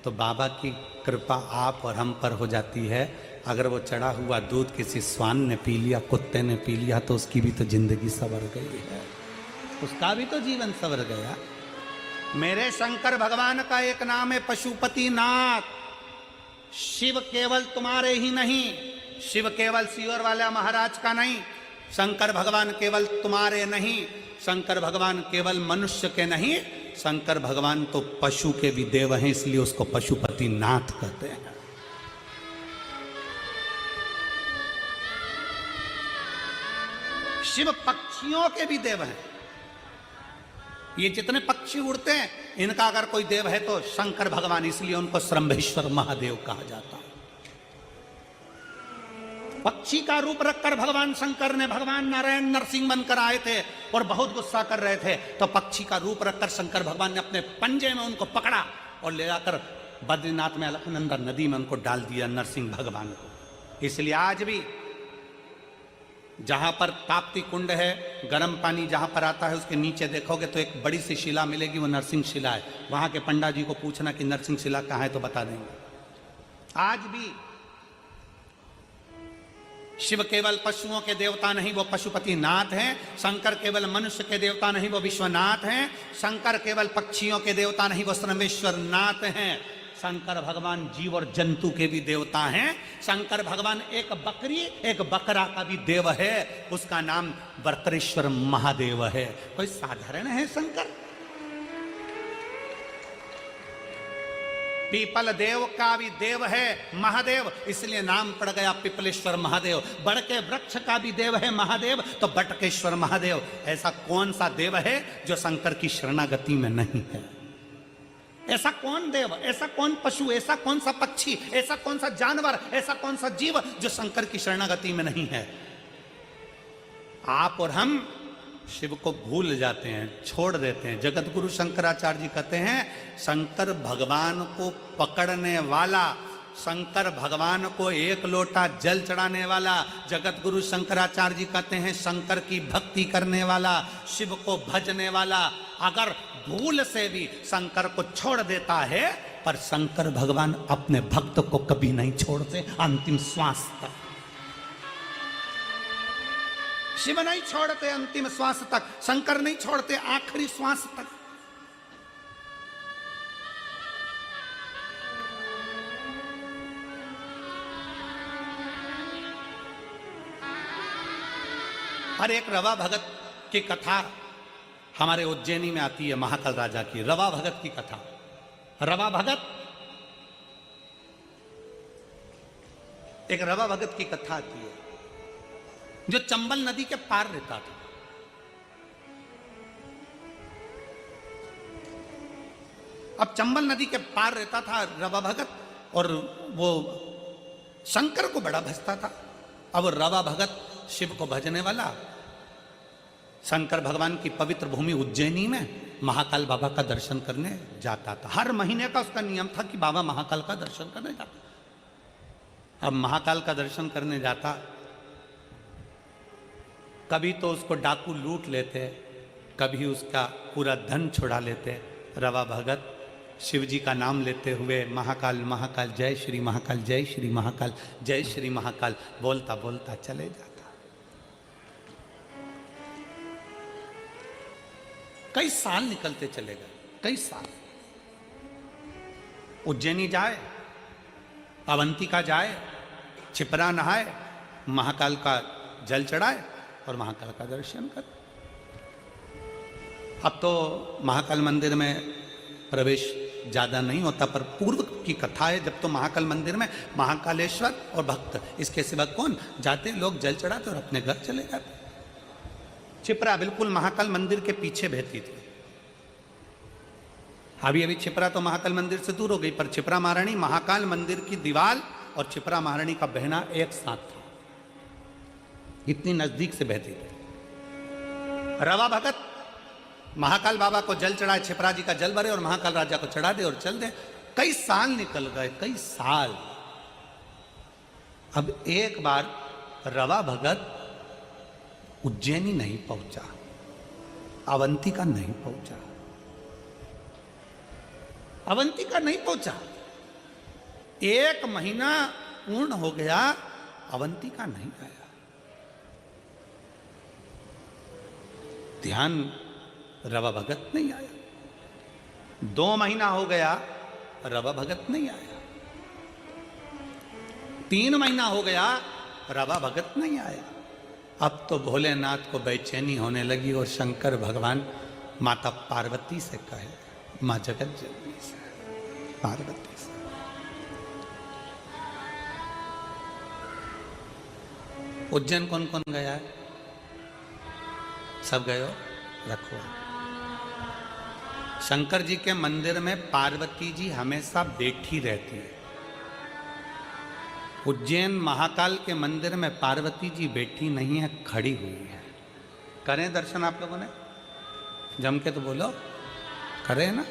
तो बाबा की कृपा आप और हम पर हो जाती है। अगर वो चढ़ा हुआ दूध किसी स्वान ने पी लिया, कुत्ते ने पी लिया, तो उसकी भी तो जिंदगी संवर गई है, उसका भी तो जीवन संवर गया। मेरे शंकर भगवान का एक नाम है पशुपति नाथ। शिव केवल तुम्हारे ही नहीं, शिव केवल सीवर वाला महाराज का नहीं, शंकर भगवान केवल तुम्हारे नहीं, शंकर भगवान केवल मनुष्य के नहीं, शंकर भगवान तो पशु के भी देव हैं, इसलिए उसको पशुपति नाथ कहते हैं। शिव पक्षियों के भी देव हैं। ये जितने पक्षी उड़ते हैं, इनका अगर कोई देव है तो शंकर भगवान, इसलिए उनको श्रंभेश्वर महादेव कहा जाता है। पक्षी का रूप रखकर भगवान शंकर ने, भगवान नारायण नरसिंह बनकर आए थे और बहुत गुस्सा कर रहे थे, तो पक्षी का रूप रखकर शंकर भगवान ने अपने पंजे में उनको पकड़ा और ले जाकर बद्रीनाथ में अलकनंदा नदी में उनको डाल दिया, नरसिंह भगवान को। इसलिए आज भी जहां पर ताप्ती कुंड है, गर्म पानी जहां पर आता है, उसके नीचे देखोगे तो एक बड़ी सी शिला मिलेगी, वो नरसिंह शिला है। वहां के पंडा जी को पूछना कि नरसिंह शिला कहाँ है तो बता देंगे। आज भी शिव केवल पशुओं के देवता नहीं, वो पशुपति नाथ हैं। शंकर केवल मनुष्य के देवता नहीं, वो विश्वनाथ हैं। शंकर केवल पक्षियों के देवता नहीं, वो श्रमेश्वर नाथ हैं। शंकर भगवान जीव और जंतु के भी देवता हैं। शंकर भगवान एक बकरी एक बकरा का भी देव है, उसका नाम बकरेश्वर महादेव है। कोई साधारण है शंकर? पीपल देव का भी देव है महादेव, इसलिए नाम पड़ गया पिपलेश्वर महादेव। बड़ के वृक्ष का भी देव है महादेव, तो बटकेश्वर महादेव। ऐसा कौन सा देव है जो शंकर की शरणागति में नहीं है? ऐसा कौन देव, ऐसा कौन पशु, ऐसा कौन सा पक्षी, ऐसा कौन सा जानवर, ऐसा कौन सा जीव जो शंकर की शरणागति में नहीं है? आप और हम शिव को भूल जाते हैं, छोड़ देते हैं। जगत गुरु शंकराचार्य जी कहते हैं, शंकर भगवान को पकड़ने वाला, शंकर भगवान को एक लोटा जल चढ़ाने वाला, जगत गुरु शंकराचार्य जी कहते हैं शंकर की भक्ति करने वाला, शिव को भजने वाला, अगर भूल से भी शंकर को छोड़ देता है, पर शंकर भगवान अपने भक्त को कभी नहीं छोड़ते अंतिम श्वास तक। शिव नहीं छोड़ते अंतिम श्वास तक, शंकर नहीं छोड़ते आखिरी श्वास तक। और एक रवा भगत की कथा हमारे उज्जैनी में आती है, महाकाल राजा की रवा भगत की कथा। रवा भगत, एक रवा भगत की कथा आती है जो चंबल नदी के पार रहता था। अब चंबल नदी के पार रहता था रवा भगत, और वो शंकर को बड़ा भजता था। अब रवा भगत शिव को भजने वाला शंकर भगवान की पवित्र भूमि उज्जैनी में महाकाल बाबा का दर्शन करने जाता था। हर महीने का उसका नियम था कि बाबा महाकाल का दर्शन करने जाता। अब महाकाल का दर्शन करने जाता, कभी तो उसको डाकू लूट लेते, कभी उसका पूरा धन छुड़ा लेते। रवा भगत शिव जी का नाम लेते हुए महाकाल महाकाल जय श्री महाकाल, जय श्री महाकाल, जय श्री महाकाल बोलता बोलता चले जाता। कई साल निकलते चले गए, कई साल। उज्जैनी जाए, अवंतिका जाए, छिपरा नहाए, महाकाल का जल चढ़ाए और महाकाल का दर्शन कर। अब तो महाकाल मंदिर में प्रवेश ज्यादा नहीं होता, पर पूर्व की कथा है जब तो महाकाल मंदिर में महाकालेश्वर और भक्त, इसके सिवा कौन जाते, लोग जल चढ़ाते और अपने घर चले जाते। छिपरा बिल्कुल महाकाल मंदिर के पीछे बहती थी। अभी अभी छिपरा तो महाकाल मंदिर से दूर हो गई, पर छिपरा महारानी महाकाल मंदिर की दीवार और छिपरा महारानी का बहना एक साथ था, इतनी नजदीक से बहती थी। रवा भगत महाकाल बाबा को जल चढ़ाए, छिपरा जी का जल भरे और महाकाल राजा को चढ़ा दे और चल दे। कई साल निकल गए, कई साल। अब एक बार रवा भगत उज्जैनी नहीं पहुंचा, अवंतिका नहीं पहुंचा, अवंतिका नहीं पहुंचा। 1 महीना पूर्ण हो गया, अवंतिका नहीं आया। ध्यान, रवा भगत नहीं आया। 2 महीना हो गया, रवा भगत नहीं आया। 3 महीना हो गया, रवा भगत नहीं आया। अब तो भोलेनाथ को बेचैनी होने लगी और शंकर भगवान माता पार्वती से कहे, मां जगत जननी से, पार्वती से, उज्जैन कौन कौन गया है? सब गए हो? रखो। शंकर जी के मंदिर में पार्वती जी हमेशा बैठी रहती है। उज्जैन महाकाल के मंदिर में पार्वती जी बैठी नहीं है, खड़ी हुई है। करें दर्शन आप लोगों ने? जम के तो बोलो, करें ना?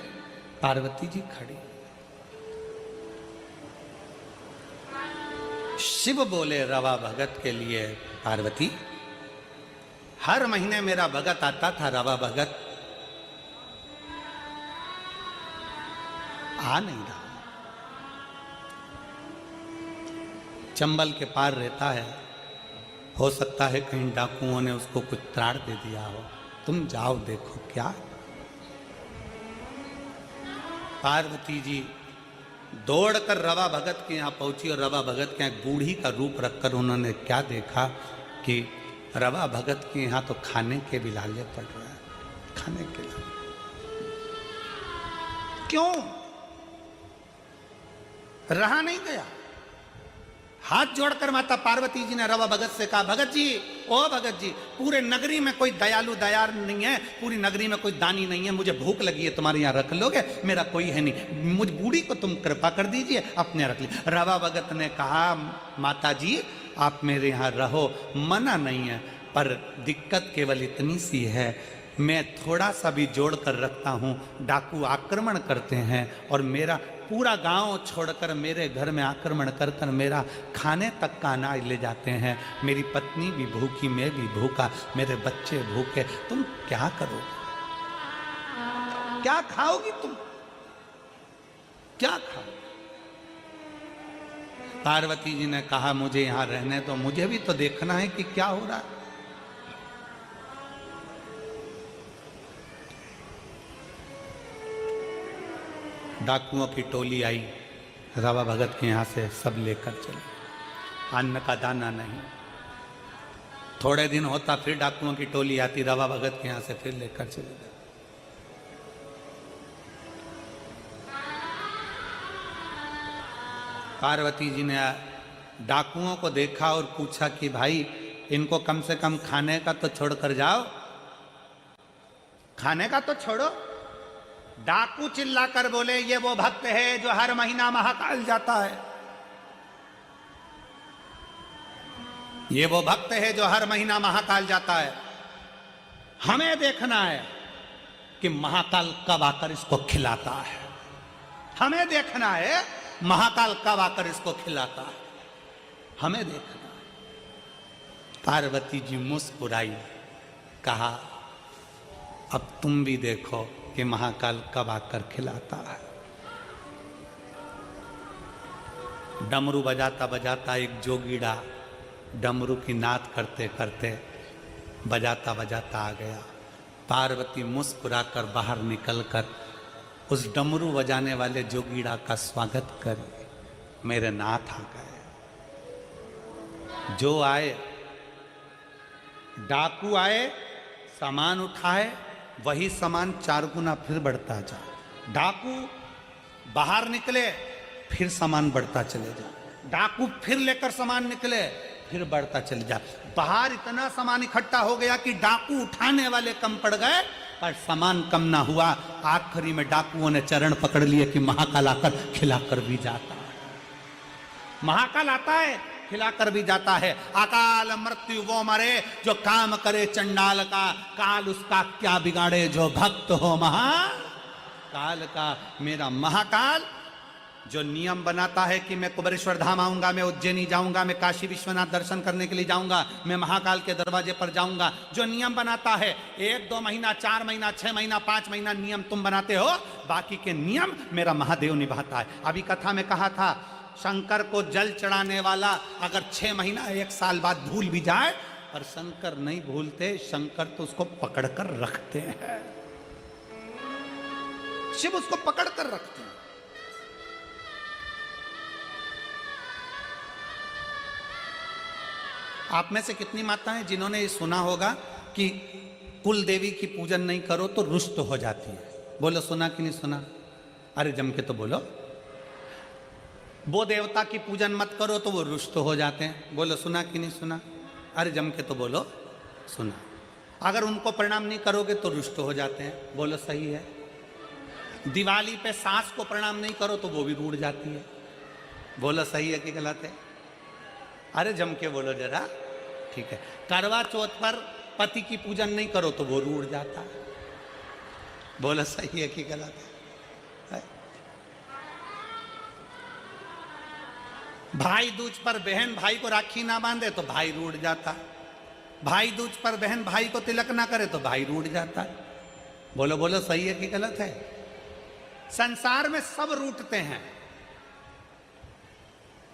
पार्वती जी खड़ी। शिव बोले रवा भगत के लिए, पार्वती हर महीने मेरा भगत आता था, रवा भगत आ नहीं रहा। चंबल के पार रहता है, हो सकता है कहीं डाकुओं ने उसको कुछ त्राड़ दे दिया हो, तुम जाओ देखो क्या। पार्वती जी दौड़कर रवा भगत के यहाँ पहुंची और रवा भगत के यहाँ बूढ़ी का रूप रखकर उन्होंने क्या देखा कि रवा भगत के यहाँ तो खाने के भी लाले पड़ रहा है, खाने के लाले। क्यों? रहा नहीं गया। हाथ जोड़कर माता पार्वती जी ने रवा भगत से कहा, भगत जी, ओ भगत जी, पूरे नगरी में कोई दयालु दयार नहीं है, पूरी नगरी में कोई दानी नहीं है, मुझे भूख लगी है, तुम्हारे यहाँ रख लोगे? मेरा कोई है नहीं, मुझ बूढ़ी को तुम कृपा कर दीजिए, अपने रख लीजिए। रवा भगत ने कहा, माता जी आप मेरे यहाँ रहो, मना नहीं है, पर दिक्कत केवल इतनी सी है, मैं थोड़ा सा भी जोड़ कर रखता हूँ, डाकू आक्रमण करते हैं और मेरा पूरा गांव छोड़कर मेरे घर में आक्रमण कर कर मेरा खाने तक का अनाज ले जाते हैं। मेरी पत्नी भी भूखी, मैं भी भूखा, मेरे बच्चे भूखे, तुम क्या करोगे? क्या खाओगी तुम? क्या खाओ? पार्वती जी ने कहा, मुझे यहां रहने दो, मुझे भी तो देखना है कि क्या हो रहा है। डाकुओं की टोली आई, रवा भगत के यहाँ से सब लेकर चले, अन्न का दाना नहीं। थोड़े दिन होता फिर डाकुओं की टोली आती, रवा भगत के यहाँ से फिर लेकर चले गए। पार्वती जी ने डाकुओं को देखा और पूछा कि भाई इनको कम से कम खाने का तो छोड़ कर जाओ, खाने का तो छोड़ो। डाकू चिल्लाकर बोले, ये वो भक्त है जो हर महीना महाकाल जाता है, ये वो भक्त है जो हर महीना महाकाल जाता है, हमें देखना है कि महाकाल कब आकर इसको खिलाता है, हमें देखना है महाकाल कब आकर इसको खिलाता है, हमें देखना है। पार्वती जी मुस्कुराई, कहा अब तुम भी देखो कि महाकाल कब आकर खिलाता है। डमरू बजाता बजाता एक जोगीड़ा डमरू की नाद करते करते बजाता बजाता आ गया। पार्वती मुस्कुराकर बाहर निकलकर उस डमरू बजाने वाले जोगीड़ा का स्वागत कर मेरे नाथ आ गए। जो आए, डाकू आए, सामान उठाए, वही सामान 4 गुना फिर बढ़ता जा। डाकू बाहर निकले, फिर सामान बढ़ता चले जा। डाकू फिर लेकर सामान निकले, फिर बढ़ता चले जा। बाहर इतना सामान इकट्ठा हो गया कि डाकू उठाने वाले कम पड़ गए, पर सामान कम ना हुआ। आखिरी में डाकुओं ने चरण पकड़ लिए कि महाकाल आकर खिलाकर भी जाता है, महाकाल आता है खिलाकर भी जाता है। अकाल मृत्यु वो मरे जो काम करे चंडाल का, काल उसका क्या बिगाड़े जो भक्त हो महाकाल का। मेरा महाकाल जो नियम बनाता है कि मैं कुबेरेश्वर धाम आऊंगा, मैं उज्जैनी जाऊंगा, मैं काशी विश्वनाथ दर्शन करने के लिए जाऊंगा, मैं महाकाल के दरवाजे पर जाऊंगा, जो नियम बनाता है 1-2 महीना, 4 महीना, 6 महीना, 5 महीना नियम तुम बनाते हो, बाकी के नियम मेरा महादेव निभाता है। अभी कथा में कहा था शंकर को जल चढ़ाने वाला अगर 6 महीना 1 साल बाद भूल भी जाए, पर शंकर नहीं भूलते, शंकर तो उसको पकड़कर रखते हैं, शिव उसको पकड़कर रखते हैं। आप में से कितनी माताएं जिन्होंने ये सुना होगा कि कुल देवी की पूजन नहीं करो तो रुष्ट हो जाती है? बोलो सुना कि नहीं सुना? अरे जम के तो बोलो। वो देवता की पूजन मत करो तो वो रुष्ट हो जाते हैं। बोलो सुना कि नहीं सुना? अरे जम के तो बोलो सुना। अगर उनको प्रणाम नहीं करोगे तो रुष्ट हो जाते हैं। बोलो सही है। दिवाली पे सास को प्रणाम नहीं करो तो वो भी रूठ जाती है। बोलो सही है कि गलत है? अरे जम के बोलो जरा, ठीक है। करवा चौथ पर पति की पूजन नहीं करो तो वो रूठ जाता है। बोलो सही है कि गलत है? भाई दूज पर बहन भाई को राखी ना बांधे तो भाई रूठ जाता है। भाई दूज पर बहन भाई को तिलक ना करे तो भाई रूठ जाता है। बोलो बोलो सही है कि गलत है? संसार में सब रूठते हैं,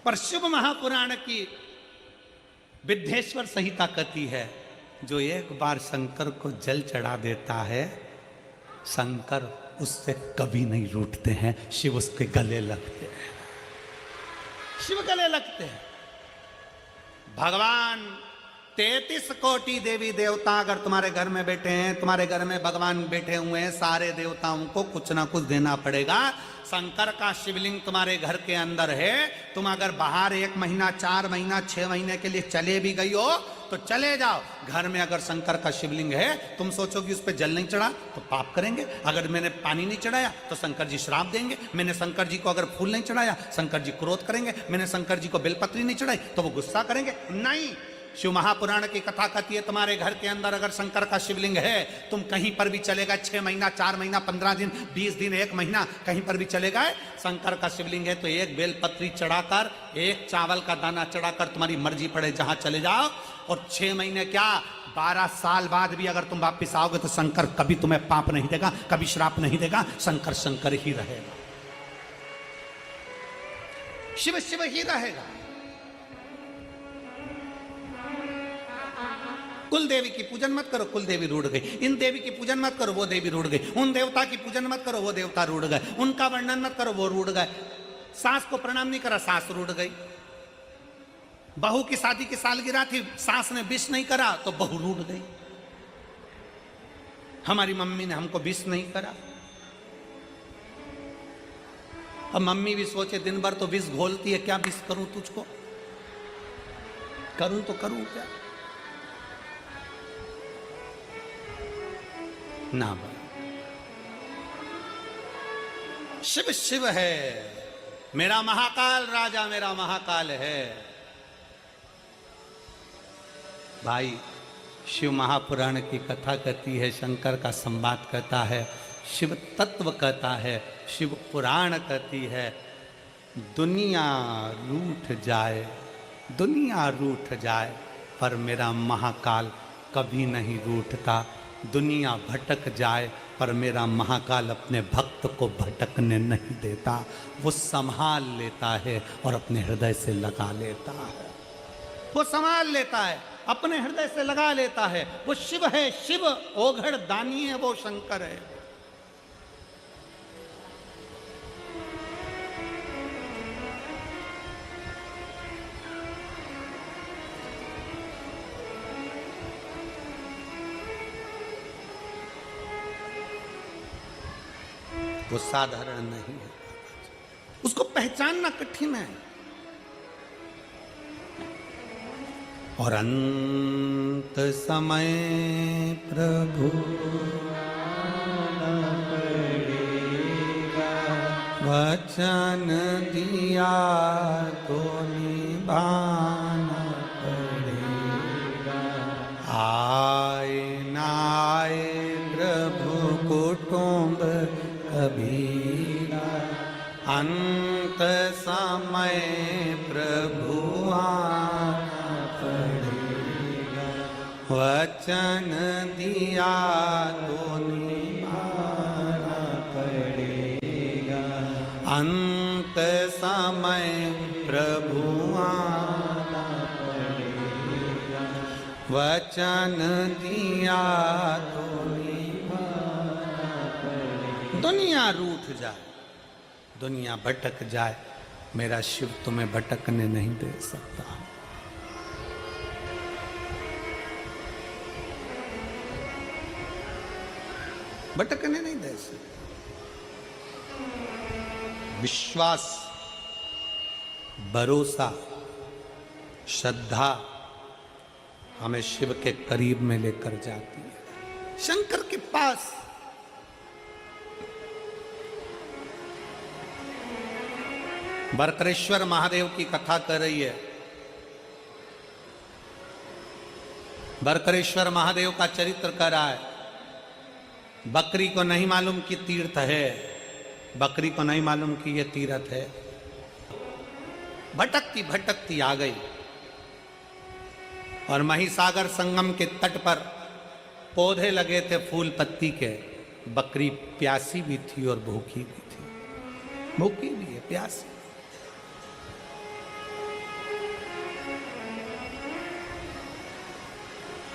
पर शिव महापुराण की विद्येश्वर संहिता कहती है जो एक बार शंकर को जल चढ़ा देता है, शंकर उससे कभी नहीं रूठते हैं। शिव उसके गले लगते हैं, शिव गले लगते हैं। भगवान 33 कोटि देवी देवता अगर तुम्हारे घर में बैठे हैं, तुम्हारे घर में भगवान बैठे हुए हैं, सारे देवताओं को कुछ ना कुछ देना पड़ेगा। शंकर का शिवलिंग तुम्हारे घर के अंदर है। तुम अगर बाहर 1 महीना, 4 महीना, 6 महीने के लिए चले भी गई हो तो चले जाओ। घर में अगर शंकर का शिवलिंग है, तुम सोचोगे उस पर जल नहीं चढ़ा तो पाप करेंगे। अगर मैंने पानी नहीं चढ़ाया तो शंकर जी श्राप देंगे। मैंने शंकर जी को अगर फूल नहीं चढ़ाया शंकर जी क्रोध करेंगे। मैंने शंकर जी को बेलपत्री नहीं चढ़ाई तो वो गुस्सा करेंगे। नहीं, शिव महापुराण की कथा कहती है तुम्हारे घर के अंदर अगर शंकर का शिवलिंग है, तुम कहीं पर भी चले गए, 6 महीना, 4 महीना, 15 दिन, 20 दिन, 1 महीना, कहीं पर भी चले गए, शंकर का शिवलिंग है तो 1 बेलपत्री चढ़ाकर, 1 चावल का दाना चढ़ाकर तुम्हारी मर्जी पड़े जहां चले जाओ। और 6 महीने क्या 12 साल बाद भी अगर तुम वापिस आओगे तो शंकर कभी तुम्हें पाप नहीं देगा, कभी श्राप नहीं देगा। शंकर शंकर ही रहेगा, शिव शिव ही रहेगा। कुल देवी की पूजन मत करो, कुल देवी रूठ गई। इन देवी की पूजन मत करो, वो देवी रूठ गई। उन देवता की पूजन मत करो, वो देवता रूठ गए। उनका वर्णन मत करो, वो रूठ गए। सास को प्रणाम नहीं करा, सास रूठ गई। बहू की शादी की सालगिरह थी, सास ने विश नहीं करा तो बहू रूठ गई। हमारी मम्मी ने हमको विश नहीं करा। अब मम्मी भी सोचे दिन भर तो विष घोलती है, क्या विष करूं तुझको, करूं तो करूं क्या ना। शिव शिव है, मेरा महाकाल राजा, मेरा महाकाल है। भाई शिव महापुराण की कथा कहती है, शंकर का संवाद कहता है, शिव तत्व कहता है, शिव पुराण कहती है। दुनिया रूठ जाए, दुनिया रूठ जाए, पर मेरा महाकाल कभी नहीं रूठता। दुनिया भटक जाए पर मेरा महाकाल अपने भक्त को भटकने नहीं देता। वो संभाल लेता है और अपने हृदय से लगा लेता है। वो संभाल लेता है, अपने हृदय से लगा लेता है। वो शिव है, शिव ओघड़ दानी है, वो शंकर है। वो साधारण नहीं है, उसको पहचानना कठिन है। और अंत समय प्रभु वचन दिया तो निभाना पड़ेगा। आए ना आए प्रभु कुटुंब कबीरा, अंत समय प्रभु आना पड़ेगा। वचन दिया तो निभाना पड़ेगा। अंत समय प्रभु आना पड़ेगा। वचन दिया तो निभाना पड़ेगा। दुनिया रूठ जाए, दुनिया भटक जाए, मेरा शिव तुम्हें भटकने नहीं दे सकता। भटकने नहीं दे सकता। विश्वास, भरोसा, श्रद्धा हमें शिव के करीब में लेकर जाती है, शंकर के पास। बरकरेश्वर महादेव की कथा कर रही है। बरकरेश्वर महादेव का चरित्र कर रहा है। बकरी को नहीं मालूम कि तीर्थ है, बकरी को नहीं मालूम कि यह तीर्थ है। भटकती भटकती आ गई और महिसागर संगम के तट पर पौधे लगे थे फूल पत्ती के। बकरी प्यासी भी थी और भूखी भी थी। भूखी भी है, प्यासी।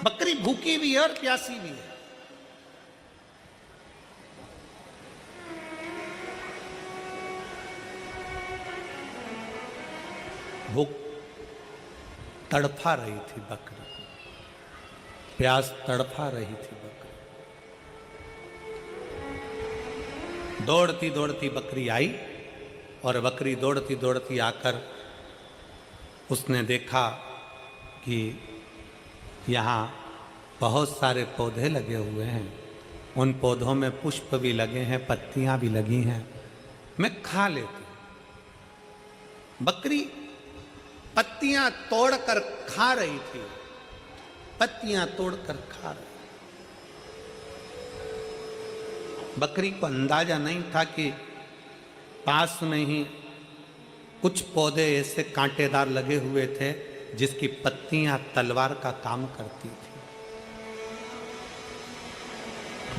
बकरी भूखी भी है और प्यासी भी है। भूख तड़फा रही थी बकरी, प्यास तड़फा रही थी बकरी। दौड़ती दौड़ती बकरी आई और बकरी दौड़ती दौड़ती आकर उसने देखा कि यहाँ बहुत सारे पौधे लगे हुए हैं। उन पौधों में पुष्प भी लगे हैं, पत्तियां भी लगी हैं, मैं खा लेती। बकरी पत्तियां तोड़कर खा रही थी, पत्तियां तोड़कर खा रही। बकरी को अंदाजा नहीं था कि पास में ही कुछ पौधे ऐसे कांटेदार लगे हुए थे जिसकी पत्तियां तलवार का काम करती थी,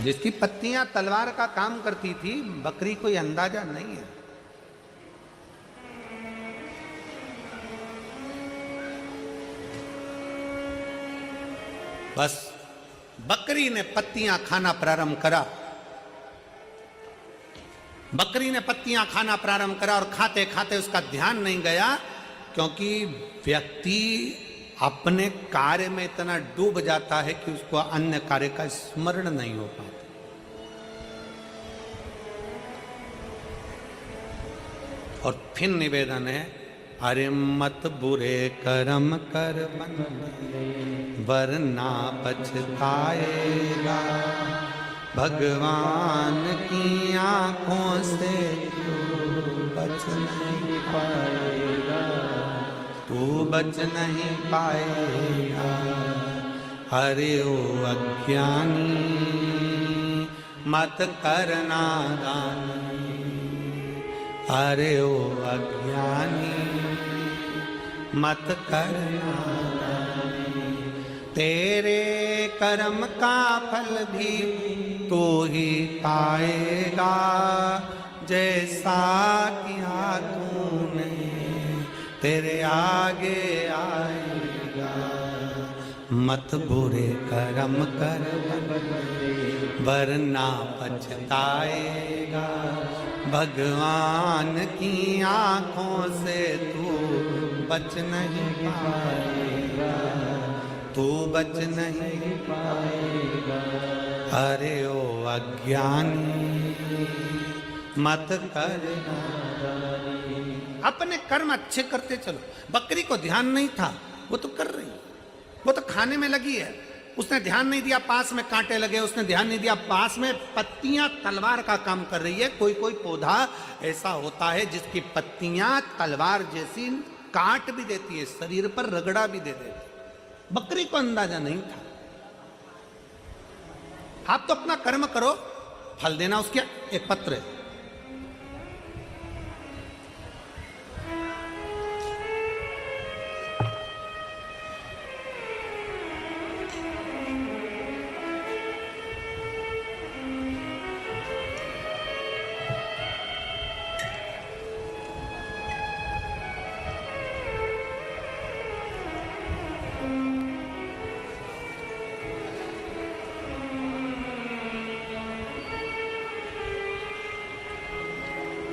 जिसकी पत्तियां तलवार का काम करती थी। बकरी को यह अंदाजा नहीं है। बस बकरी ने पत्तियां खाना प्रारंभ करा। बकरी ने पत्तियां खाना प्रारंभ करा और खाते खाते उसका ध्यान नहीं गया, क्योंकि व्यक्ति अपने कार्य में इतना डूब जाता है कि उसको अन्य कार्य का स्मरण नहीं हो पाता। और फिर निवेदन है, अरे मत बुरे कर्म कर वरना पछताएगा। भगवान की आंखों से बच नहीं पाएगा, तू बच नहीं पाएगा। अरे ओ अज्ञानी मत करना दान, अरे ओ अज्ञानी मत करना दान। तेरे कर्म का फल भी तो ही पाएगा, जैसा किया तूने तेरे आगे आएगा। मत बुरे कर्म कर वरना पछताएगा। भगवान की आंखों से तू बच नहीं पाएगा, तू बच नहीं पाएगा। अरे ओ अज्ञानी मत करना। अपने कर्म अच्छे करते चलो। बकरी को ध्यान नहीं था, वो तो कर रही। वो तो खाने में लगी है, उसने ध्यान नहीं दिया पास में कांटे लगे, उसने ध्यान नहीं दिया पास में पत्तियां तलवार का काम कर रही है। कोई कोई पौधा ऐसा होता है जिसकी पत्तियां तलवार जैसी काट भी देती है, शरीर पर रगड़ा भी दे देती है। बकरी को अंदाजा नहीं था। आप तो अपना कर्म करो, फल देना उसके एक पत्र है।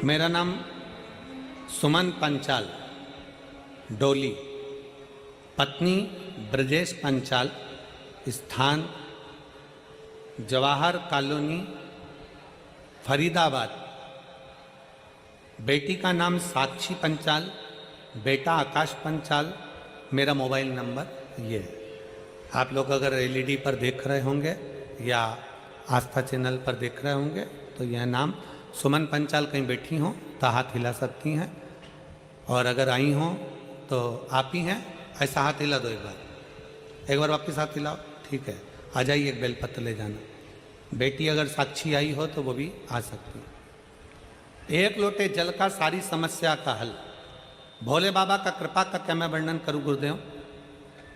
मेरा नाम सुमन पंचाल, डोली, पत्नी ब्रजेश पंचाल, स्थान जवाहर कॉलोनी, फरीदाबाद। बेटी का नाम साक्षी पंचाल, बेटा आकाश पंचाल। मेरा मोबाइल नंबर ये है। आप लोग अगर एलईडी पर देख रहे होंगे या आस्था चैनल पर देख रहे होंगे तो यह नाम सुमन पंचाल कहीं बैठी हों तो हाथ हिला सकती हैं, और अगर आई हों तो आप ही हैं, ऐसा हाथ हिला दो एक बार वापस हाथ हिलाओ, ठीक है। आ जाइए, एक बेलपत्र ले जाना। बेटी अगर साक्षी आई हो तो वो भी आ सकती है। एक लोटे जल का सारी समस्या का हल। भोले बाबा का कृपा का क्या मैं वर्णन करूं गुरुदेव।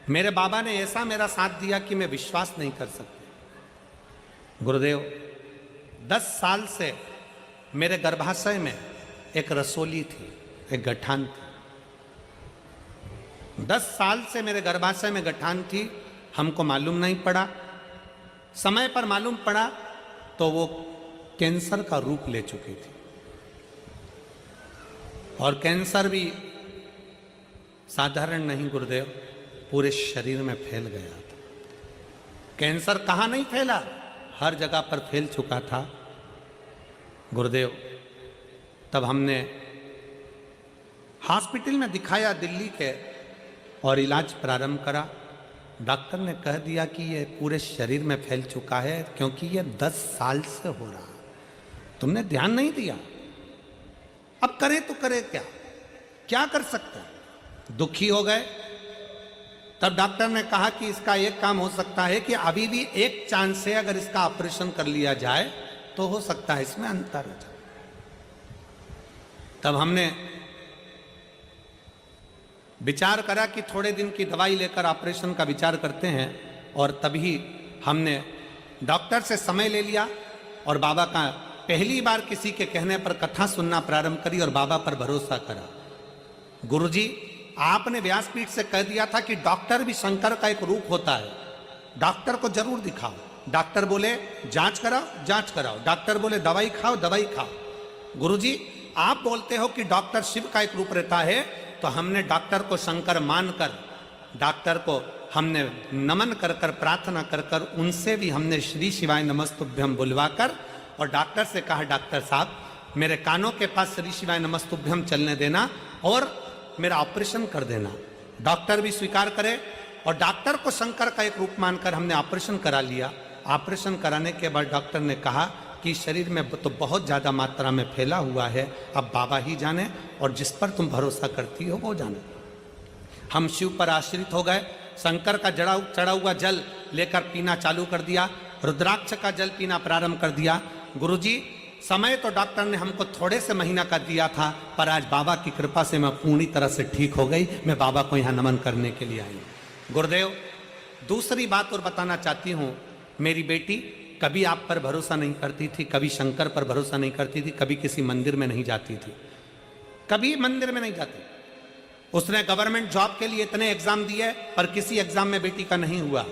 मेरे बाबा ने ऐसा मेरा साथ दिया कि मैं विश्वास नहीं कर सकती। गुरुदेव 10 साल से मेरे गर्भाशय में एक रसोली थी, एक गठान थी। 10 साल से मेरे गर्भाशय में गठान थी, हमको मालूम नहीं पड़ा। समय पर मालूम पड़ा तो वो कैंसर का रूप ले चुकी थी, और कैंसर भी साधारण नहीं गुरुदेव, पूरे शरीर में फैल गया था। कैंसर कहाँ नहीं फैला, हर जगह पर फैल चुका था गुरुदेव। तब हमने हॉस्पिटल में दिखाया दिल्ली के और इलाज प्रारंभ करा। डॉक्टर ने कह दिया कि ये पूरे शरीर में फैल चुका है, क्योंकि ये 10 साल से हो रहा है। तुमने ध्यान नहीं दिया, अब करें तो करें क्या, क्या कर सकते हैं। दुखी हो गए। तब डॉक्टर ने कहा कि इसका एक काम हो सकता है कि अभी भी एक चांस से अगर इसका ऑपरेशन कर लिया जाए तो हो सकता है इसमें अंतर हो जाए। तब हमने विचार करा कि थोड़े दिन की दवाई लेकर ऑपरेशन का विचार करते हैं, और तभी हमने डॉक्टर से समय ले लिया और बाबा का पहली बार किसी के कहने पर कथा सुनना प्रारंभ करी और बाबा पर भरोसा करा। गुरुजी, आपने व्यासपीठ से कह दिया था कि डॉक्टर भी शंकर का एक रूप होता है, डॉक्टर को जरूर दिखाओ। डॉक्टर बोले जांच कराओ, जांच कराओ। डॉक्टर बोले दवाई खाओ, दवाई खाओ। गुरुजी, आप बोलते हो कि डॉक्टर शिव का एक रूप रहता है, तो हमने डॉक्टर को शंकर मानकर, डॉक्टर को हमने नमन कर कर, प्रार्थना कर कर, उनसे भी हमने श्री शिवाय नमस्तुभ्यम बुलवाकर, और डॉक्टर से कहा डॉक्टर साहब मेरे कानों के पास श्री शिवाय नमस्तुभ्यम चलने देना और मेरा ऑपरेशन कर देना। डॉक्टर भी स्वीकार करे, और डॉक्टर को शंकर का एक रूप मानकर हमने ऑपरेशन करा लिया। ऑपरेशन कराने के बाद डॉक्टर ने कहा कि शरीर में तो बहुत ज़्यादा मात्रा में फैला हुआ है, अब बाबा ही जाने और जिस पर तुम भरोसा करती हो वो जाने। हम शिव पर आश्रित हो गए। शंकर का चढ़ा हुआ जल लेकर पीना चालू कर दिया, रुद्राक्ष का जल पीना प्रारंभ कर दिया। गुरुजी, समय तो डॉक्टर ने हमको थोड़े से महीना का दिया था, पर आज बाबा की कृपा से मैं पूरी तरह से ठीक हो गई। मैं बाबा को यहाँ नमन करने के लिए आई। गुरुदेव, दूसरी बात और बताना चाहती हूँ। मेरी बेटी कभी आप पर भरोसा नहीं करती थी, कभी शंकर पर भरोसा नहीं करती थी, कभी किसी मंदिर में नहीं जाती थी, कभी मंदिर में नहीं जाती। उसने गवर्नमेंट जॉब के लिए इतने एग्जाम दिए, पर किसी एग्जाम में बेटी का नहीं हुआ।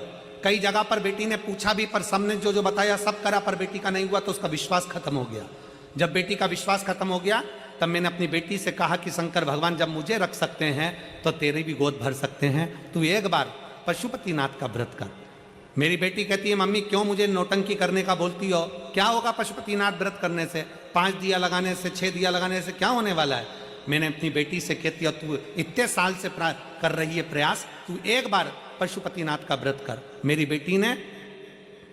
कई जगह पर बेटी ने पूछा भी, पर सबने जो जो बताया सब करा, पर बेटी का नहीं हुआ, तो उसका विश्वास खत्म हो गया। जब बेटी का विश्वास खत्म हो गया, तब मैंने अपनी बेटी से कहा कि शंकर भगवान जब मुझे रख सकते हैं तो तेरी भी गोद भर सकते हैं, तू एक बार पशुपतिनाथ का व्रत कर। मेरी बेटी कहती है मम्मी क्यों मुझे नौटंकी करने का बोलती हो, क्या होगा पशुपतिनाथ व्रत करने से, 5 दिया लगाने से, 6 दिया लगाने से क्या होने वाला है। मैंने अपनी बेटी से कहती है तू इतने साल से कर रही है प्रयास, तू एक बार पशुपतिनाथ का व्रत कर। मेरी बेटी ने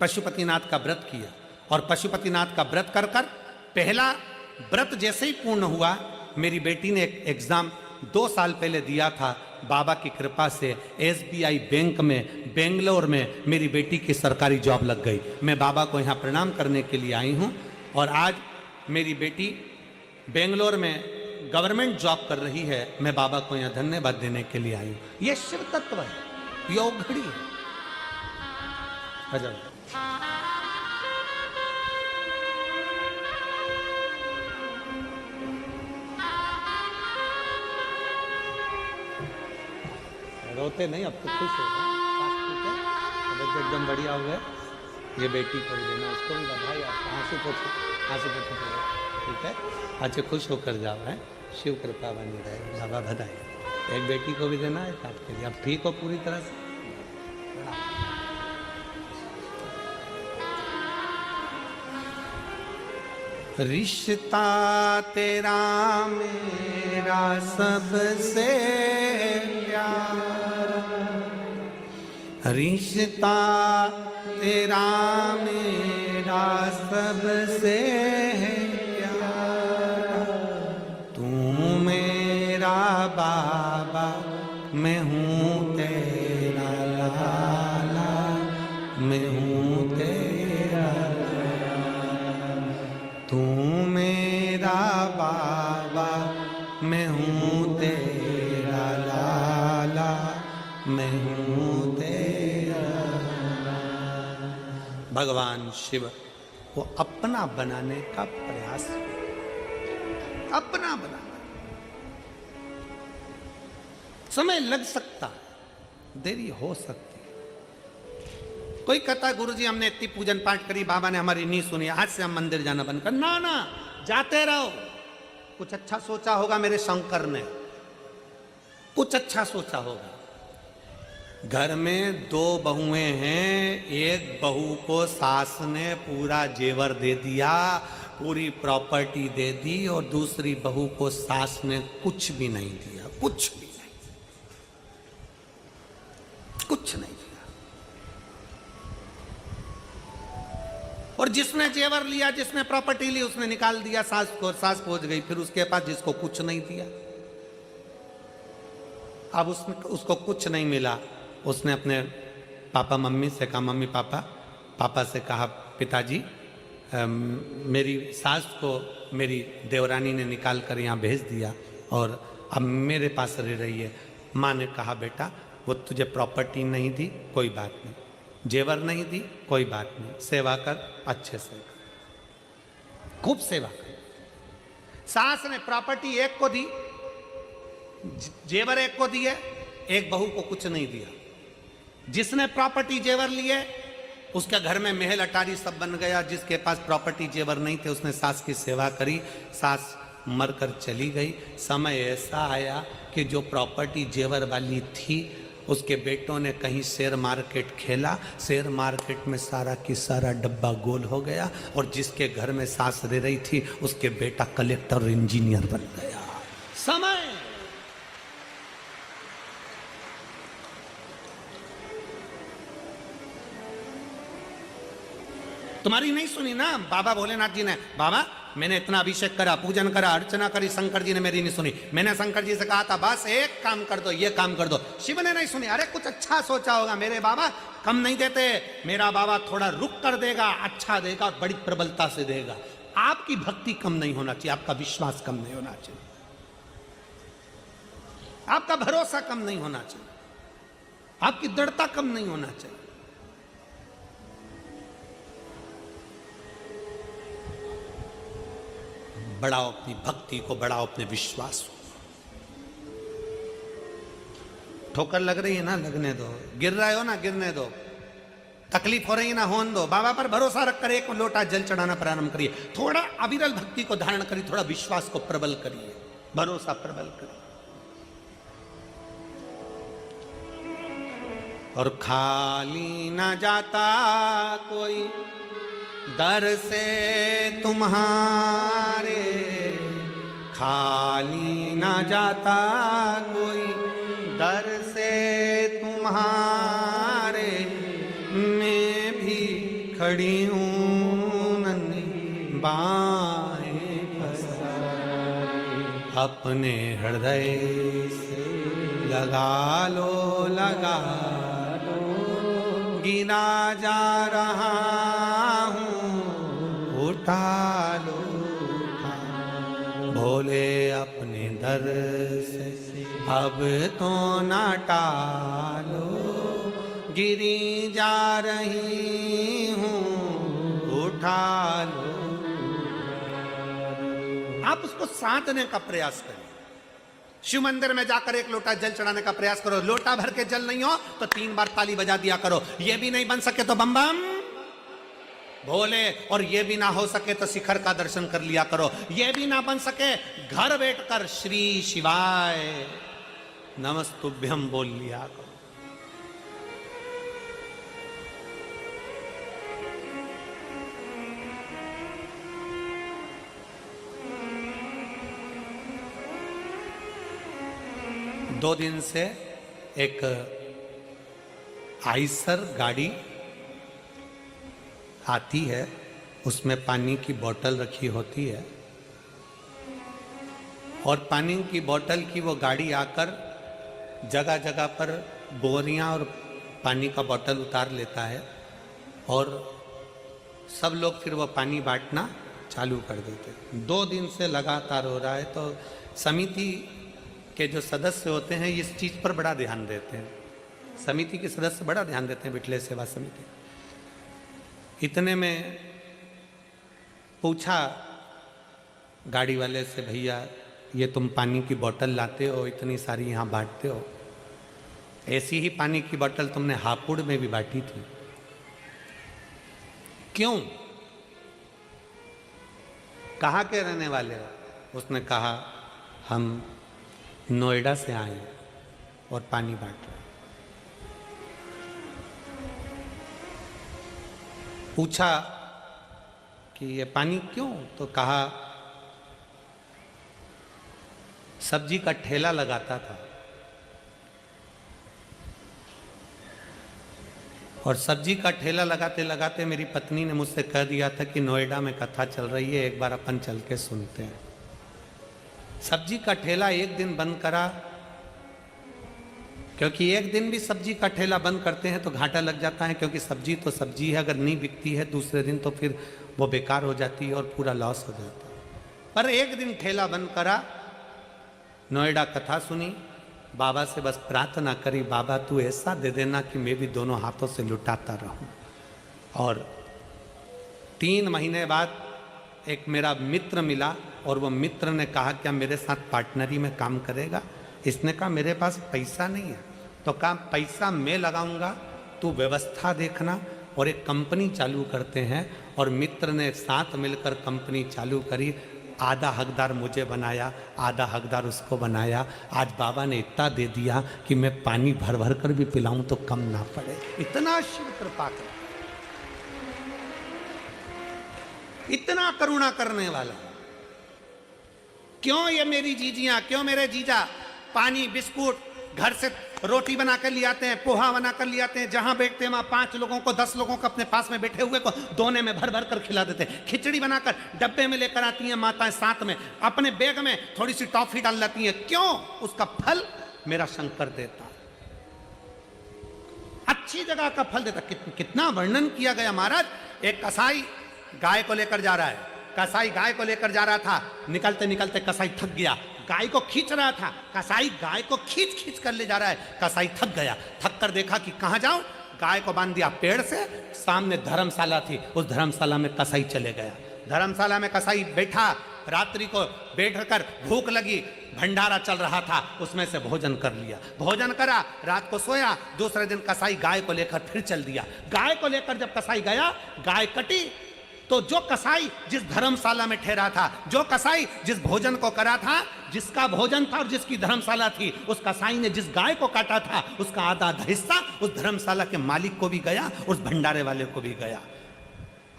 पशुपतिनाथ का व्रत किया और पशुपतिनाथ का व्रत कर कर पहला व्रत जैसे ही पूर्ण हुआ, मेरी बेटी ने एक एग्जाम 2 साल पहले दिया था। बाबा की कृपा से SBI बैंक में बेंगलोर में मेरी बेटी की सरकारी जॉब लग गई। मैं बाबा को यहाँ प्रणाम करने के लिए आई हूँ और आज मेरी बेटी बेंगलोर में गवर्नमेंट जॉब कर रही है। मैं बाबा को यहाँ धन्यवाद देने के लिए आई हूँ। ये शिव तत्व है, योग घड़ी है। अजब रोते नहीं, अब तो खुश हो गए, अब एकदम बढ़िया हो गए। ये बेटी को भी देना, उसको भी बधाई। आप आंसू पोछो, ठीक है। अच्छे खुश होकर जाओ, है। शिव कृपा बनी रहे, बाबा बधाई। एक बेटी को भी देना है आपके लिए। अब ठीक हो पूरी तरह से। रिश्ता तेरा मेरा सबसे प्यारा, रिश्ता तेरा मेरा सबसे प्यारा। तू मेरा बाबा, मैं हूँ तेरा लाला, मैं हूँ तेरा लाला। तू मेरा बाबा, मैं हूँ तेरा लाला, मैं हूँ तेरा लाला। भगवान शिव वो अपना बनाने का प्रयास, अपना बनाना। समय लग सकता, देरी हो सकती। कोई कहता है गुरुजी हमने इतनी पूजन पाठ करी, बाबा ने हमारी नहीं सुनी, आज से हम मंदिर जाना बंद कर। ना ना, जाते रहो। कुछ अच्छा सोचा होगा मेरे शंकर ने, कुछ अच्छा सोचा होगा। घर में 2 बहुएं हैं, एक बहू को सास ने पूरा जेवर दे दिया, पूरी प्रॉपर्टी दे दी, और दूसरी बहू को सास ने कुछ भी नहीं दिया, कुछ भी नहीं, कुछ नहीं दिया। और जिसने जेवर लिया, जिसने प्रॉपर्टी ली, उसने निकाल दिया सास को, सास पहुंच गई फिर उसके पास जिसको कुछ नहीं दिया। अब उसको कुछ नहीं मिला। उसने अपने पापा मम्मी से कहा, मम्मी पापा से कहा, पिताजी मेरी सास को मेरी देवरानी ने निकाल कर यहाँ भेज दिया और अब मेरे पास रह रही है। माँ ने कहा, बेटा वो तुझे प्रॉपर्टी नहीं दी, कोई बात नहीं, जेवर नहीं दी, कोई बात नहीं, सेवा कर, अच्छे से कर, खूब सेवा कर। सास ने प्रॉपर्टी एक को दी, जेवर एक को दिए, एक बहू को कुछ नहीं दिया। जिसने प्रॉपर्टी जेवर लिए उसके घर में महल अटारी सब बन गया। जिसके पास प्रॉपर्टी जेवर नहीं थे उसने सास की सेवा करी, सास मरकर चली गई। समय ऐसा आया कि जो प्रॉपर्टी जेवर वाली थी उसके बेटों ने कहीं शेयर मार्केट खेला, शेयर मार्केट में सारा की सारा डब्बा गोल हो गया, और जिसके घर में सास रह रही थी उसके बेटा कलेक्टर इंजीनियर बन गया। समय तुम्हारी नहीं सुनी ना बाबा भोलेनाथ जी ने। बाबा मैंने इतना अभिषेक करा, पूजन करा, अर्चना करी, शंकर जी ने मेरी नहीं सुनी। मैंने शंकर जी से कहा था बस एक काम कर दो, ये काम कर दो, शिव ने नहीं सुनी। अरे कुछ अच्छा सोचा होगा, मेरे बाबा कम नहीं देते, मेरा बाबा थोड़ा रुक कर देगा, अच्छा देगा और बड़ी प्रबलता से देगा। आपकी भक्ति कम नहीं होना चाहिए, आपका विश्वास कम नहीं होना चाहिए, आपका भरोसा कम नहीं होना चाहिए, आपकी दृढ़ता कम नहीं होना चाहिए। बढ़ाओ अपनी भक्ति को, बढ़ाओ अपने विश्वास को। ठोकर लग रही है ना, लगने दो। गिर रहे हो ना, गिरने दो। तकलीफ हो रही है ना, होने दो। बाबा पर भरोसा रखकर एक लोटा जल चढ़ाना प्रारंभ करिए। थोड़ा अविरल भक्ति को धारण करिए, थोड़ा विश्वास को प्रबल करिए, भरोसा प्रबल करिए। और खाली ना जाता कोई दर से तुम्हारे, खाली ना जाता कोई दर से तुम्हारे। खड़ी नन्ही बाहें पसारे, अपने हृदय से लगा लो गिना जा रहा हूँ, उठा लो भोले अपने दर से अब तो ना टालो, गिरी जा रही हूँ, उठा लो। आप उसको साधने का प्रयास करें। शिव मंदिर में जाकर एक लोटा जल चढ़ाने का प्रयास करो, लोटा भर के जल नहीं हो तो 3 बार ताली बजा दिया करो। ये भी नहीं बन सके तो बम बम भोले, और ये भी ना हो सके तो शिखर का दर्शन कर लिया करो। ये भी ना बन सके घर बैठकर श्री शिवाय नमस्तुभ्यम बोल लिया करो। दो दिन से एक आइसर गाड़ी आती है, उसमें पानी की बोतल रखी होती है, और पानी की बोतल की वो गाड़ी आकर जगह जगह पर बोरियां और पानी का बोतल उतार लेता है, और सब लोग फिर वो पानी बांटना चालू कर देते। 2 दिन से लगातार हो रहा है। तो समिति के जो सदस्य होते हैं इस चीज़ पर बड़ा ध्यान देते हैं। समिति के सदस्य बड़ा ध्यान देते हैं, बिटले सेवा समिति। इतने में पूछा गाड़ी वाले से, भैया ये तुम पानी की बोतल लाते हो, इतनी सारी यहाँ बांटते हो, ऐसी ही पानी की बोतल तुमने हापुड़ में भी बांटी थी, क्यों? कहाँ के रहने वाले हो? उसने कहा हम नोएडा से आए और पानी बांट रहे। पूछा कि ये पानी क्यों? तो कहा सब्जी का ठेला लगाता था, और सब्जी का ठेला लगाते लगाते मेरी पत्नी ने मुझसे कह दिया था कि नोएडा में कथा चल रही है, एक बार अपन चल के सुनते हैं। सब्जी का ठेला एक दिन बंद करा, क्योंकि एक दिन भी सब्जी का ठेला बंद करते हैं तो घाटा लग जाता है, क्योंकि सब्जी तो सब्जी है, अगर नहीं बिकती है दूसरे दिन तो फिर वो बेकार हो जाती है और पूरा लॉस हो जाता है। पर एक दिन ठेला बंद करा, नोएडा कथा सुनी, बाबा से बस प्रार्थना करी, बाबा तू ऐसा दे देना कि मैं भी दोनों हाथों से लुटाता रहूं। और 3 महीने बाद एक मेरा मित्र मिला, और वो मित्र ने कहा क्या मेरे साथ पार्टनरी में काम करेगा? इसने कहा मेरे पास पैसा नहीं है। तो कहा पैसा मैं लगाऊंगा, तू व्यवस्था देखना, और एक कंपनी चालू करते हैं। और मित्र ने साथ मिलकर कंपनी चालू करी। आधा हकदार मुझे बनाया, आधा हकदार उसको बनाया। आज बाबा ने इतना दे दिया कि मैं पानी भर भर कर भी पिलाऊं तो कम ना पड़े। इतना शिव कृपा कर, इतना करुणा करने वाला। क्यों ये मेरी जीजियां, क्यों मेरे जीजा पानी बिस्कुट घर से रोटी बना कर ले आते हैं, पोहा बना कर ले आते हैं, जहां बैठते हैं वहां 5 लोगों को 10 लोगों को अपने पास में बैठे हुए को दोने में भर भर कर खिला देते हैं। खिचड़ी बनाकर डब्बे में लेकर आती हैं माताएं, साथ में अपने बैग में थोड़ी सी टॉफी डाल लेती हैं। क्यों? उसका फल मेरा शंकर देता, अच्छी जगह का फल देता। कितना वर्णन किया गया महाराज। एक कसाई गाय को लेकर जा रहा है, कसाई गाय को लेकर जा रहा था, निकलते निकलते कसाई थक गया, गाय को खींच रहा था, कसाई गाय को खींच खींच कर ले जा रहा है। कसाई थक गया, थक कर देखा कि कहां जाऊं, गाय को बांध दिया पेड़ से, सामने धर्मशाला थी, उस धर्मशाला में कसाई चले गया। धर्मशाला में कसाई बैठा, रात्रि को बैठकर भूख लगी, भंडारा चल रहा था, उसमें से भोजन कर लिया, भोजन करा, रात को सोया। दूसरे दिन कसाई गाय को लेकर फिर चल दिया। गाय को लेकर जब कसाई गया, गाय कटी, तो जो कसाई जिस धर्मशाला में ठहरा था, जो कसाई जिस भोजन को करा था, जिसका भोजन था और जिसकी धर्मशाला थी, उस कसाई ने जिस गाय को काटा था उसका आधा हिस्सा उस धर्मशाला के मालिक को भी गया, उस भंडारे वाले को भी गया।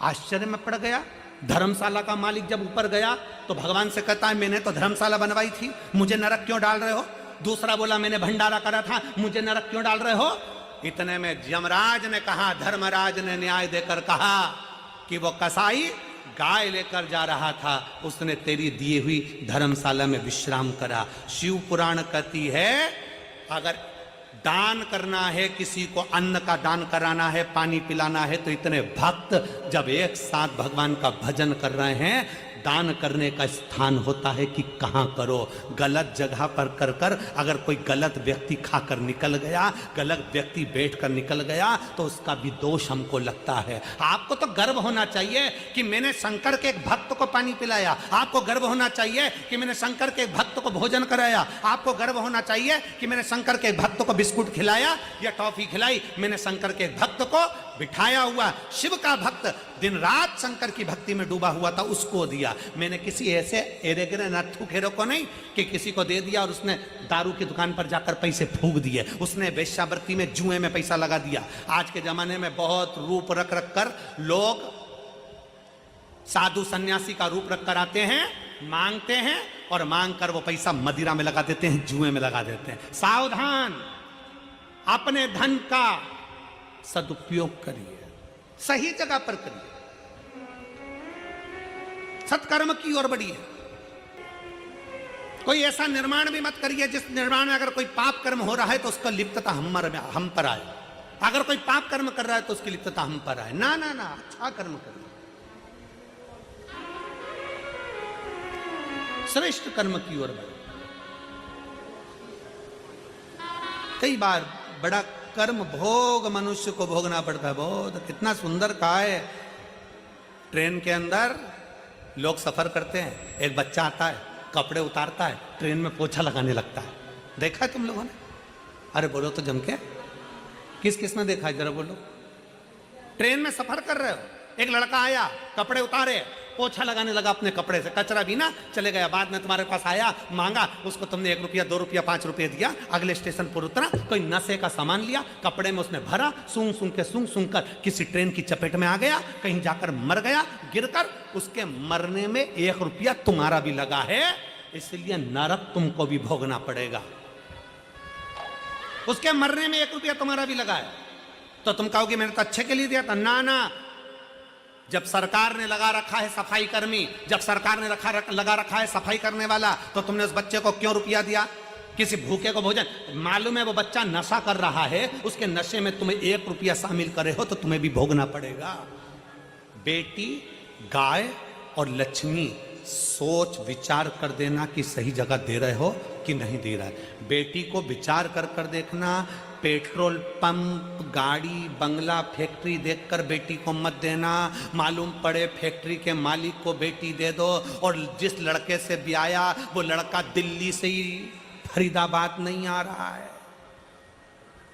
आश्चर्य में पड़ गया। धर्मशाला का मालिक जब ऊपर गया तो भगवान से कहता है मैंने तो धर्मशाला बनवाई थी, मुझे नरक क्यों डाल रहे हो? दूसरा बोला मैंने भंडारा करा था, मुझे नरक क्यों डाल रहे हो? इतने में यमराज ने कहा, धर्मराज ने न्याय देकर कहा कि वो कसाई गाय लेकर जा रहा था, उसने तेरी दी हुई धर्मशाला में विश्राम करा। शिव पुराण कहती है अगर दान करना है, किसी को अन्न का दान कराना है, पानी पिलाना है, तो इतने भक्त जब एक साथ भगवान का भजन कर रहे हैं, दान करने का स्थान होता है कि कहाँ करो। गलत जगह पर कर कर अगर कोई गलत व्यक्ति खाकर निकल गया, गलत व्यक्ति बैठकर निकल गया, तो उसका भी दोष हमको लगता है। आपको तो गर्व होना चाहिए कि मैंने शंकर के एक भक्त को पानी पिलाया, आपको गर्व होना चाहिए कि मैंने शंकर के एक भक्त को भोजन कराया, आपको गर्व होना चाहिए कि मैंने शंकर के एक भक्त को बिस्कुट खिलाया या टॉफी खिलाई। मैंने शंकर के एक भक्त को बिठाया हुआ, शिव का भक्त दिन रात शंकर की भक्ति में डूबा हुआ था, उसको दिया। मैंने किसी ऐसे एरे गिरे नत्थु खेरों को नहीं कि किसी को दे दिया और उसने दारू की दुकान पर जाकर पैसे फूंक दिए, उसने वेश्यावृत्ति में, जुए में पैसा लगा दिया। आज के जमाने में बहुत रूप रख रख कर लोग साधु सन्यासी का रूप रख कर आते हैं, मांगते हैं और मांग कर वो पैसा मदिरा में लगा देते हैं, जुए में लगा देते हैं। सावधान, अपने धन का सदुपयोग करिए, सही जगह पर करिए, सत्कर्म की ओर बढ़िए। कोई ऐसा निर्माण भी मत करिए जिस निर्माण में अगर कोई पाप कर्म हो रहा है तो उसका लिप्तता हम पर आए। अगर कोई पाप कर्म कर रहा है तो उसकी लिप्तता हम पर आए। ना ना ना, अच्छा कर्म करिए, श्रेष्ठ कर्म की ओर बढ़े। कई बार बड़ा कर्म भोग मनुष्य को भोगना पड़ता है। बहुत कितना सुंदर कहा है, ट्रेन के अंदर लोग सफर करते हैं, एक बच्चा आता है, कपड़े उतारता है, ट्रेन में पोछा लगाने लगता है। देखा है तुम लोगों ने? अरे बोलो तो जम के, किस किस ने देखा है जरा बोलो। ट्रेन में सफर कर रहे हो, एक लड़का आया, कपड़े उतारे, पोछा लगाने लगा अपने कपड़े से, कचरा भी ना चले गया। बाद में तुम्हारे पास आया, मांगा, उसको तुमने 1 रुपया 2 रुपया 5 रुपये दिया, अगले स्टेशन पर उतरा, कोई नशे का सामान लिया, कपड़े में उसने भरा, सूंघ सूंघ कर किसी ट्रेन की चपेट में आ गया, कहीं जाकर मर गया, गिरकर। उसके मरने में 1 रुपया तुम्हारा भी लगा है, इसलिए नरक तुमको भी भोगना पड़ेगा। उसके मरने में 1 रुपया तुम्हारा भी लगा है, तो तुम कहोगे मैंने तो अच्छे के लिए दिया था। ना ना, जब सरकार ने लगा रखा है सफाई कर्मी, जब सरकार ने लगा रखा है सफाई करने वाला, तो तुमने उस बच्चे को क्यों रुपया दिया? किसी भूखे को भोजन, मालूम है वो बच्चा नशा कर रहा है, उसके नशे में तुम्हें 1 रुपया शामिल करे हो तो तुम्हें भी भोगना पड़ेगा। बेटी, गाय और लक्ष्मी, सोच विचार कर देना कि सही जगह दे रहे हो कि नहीं दे रहा है। बेटी को विचार कर कर देखना, पेट्रोल पंप, गाड़ी, बंगला, फैक्ट्री देखकर बेटी को मत देना। मालूम पड़े फैक्ट्री के मालिक को बेटी दे दो, और जिस लड़के से ब्याया वो लड़का दिल्ली से ही फरीदाबाद नहीं आ रहा है,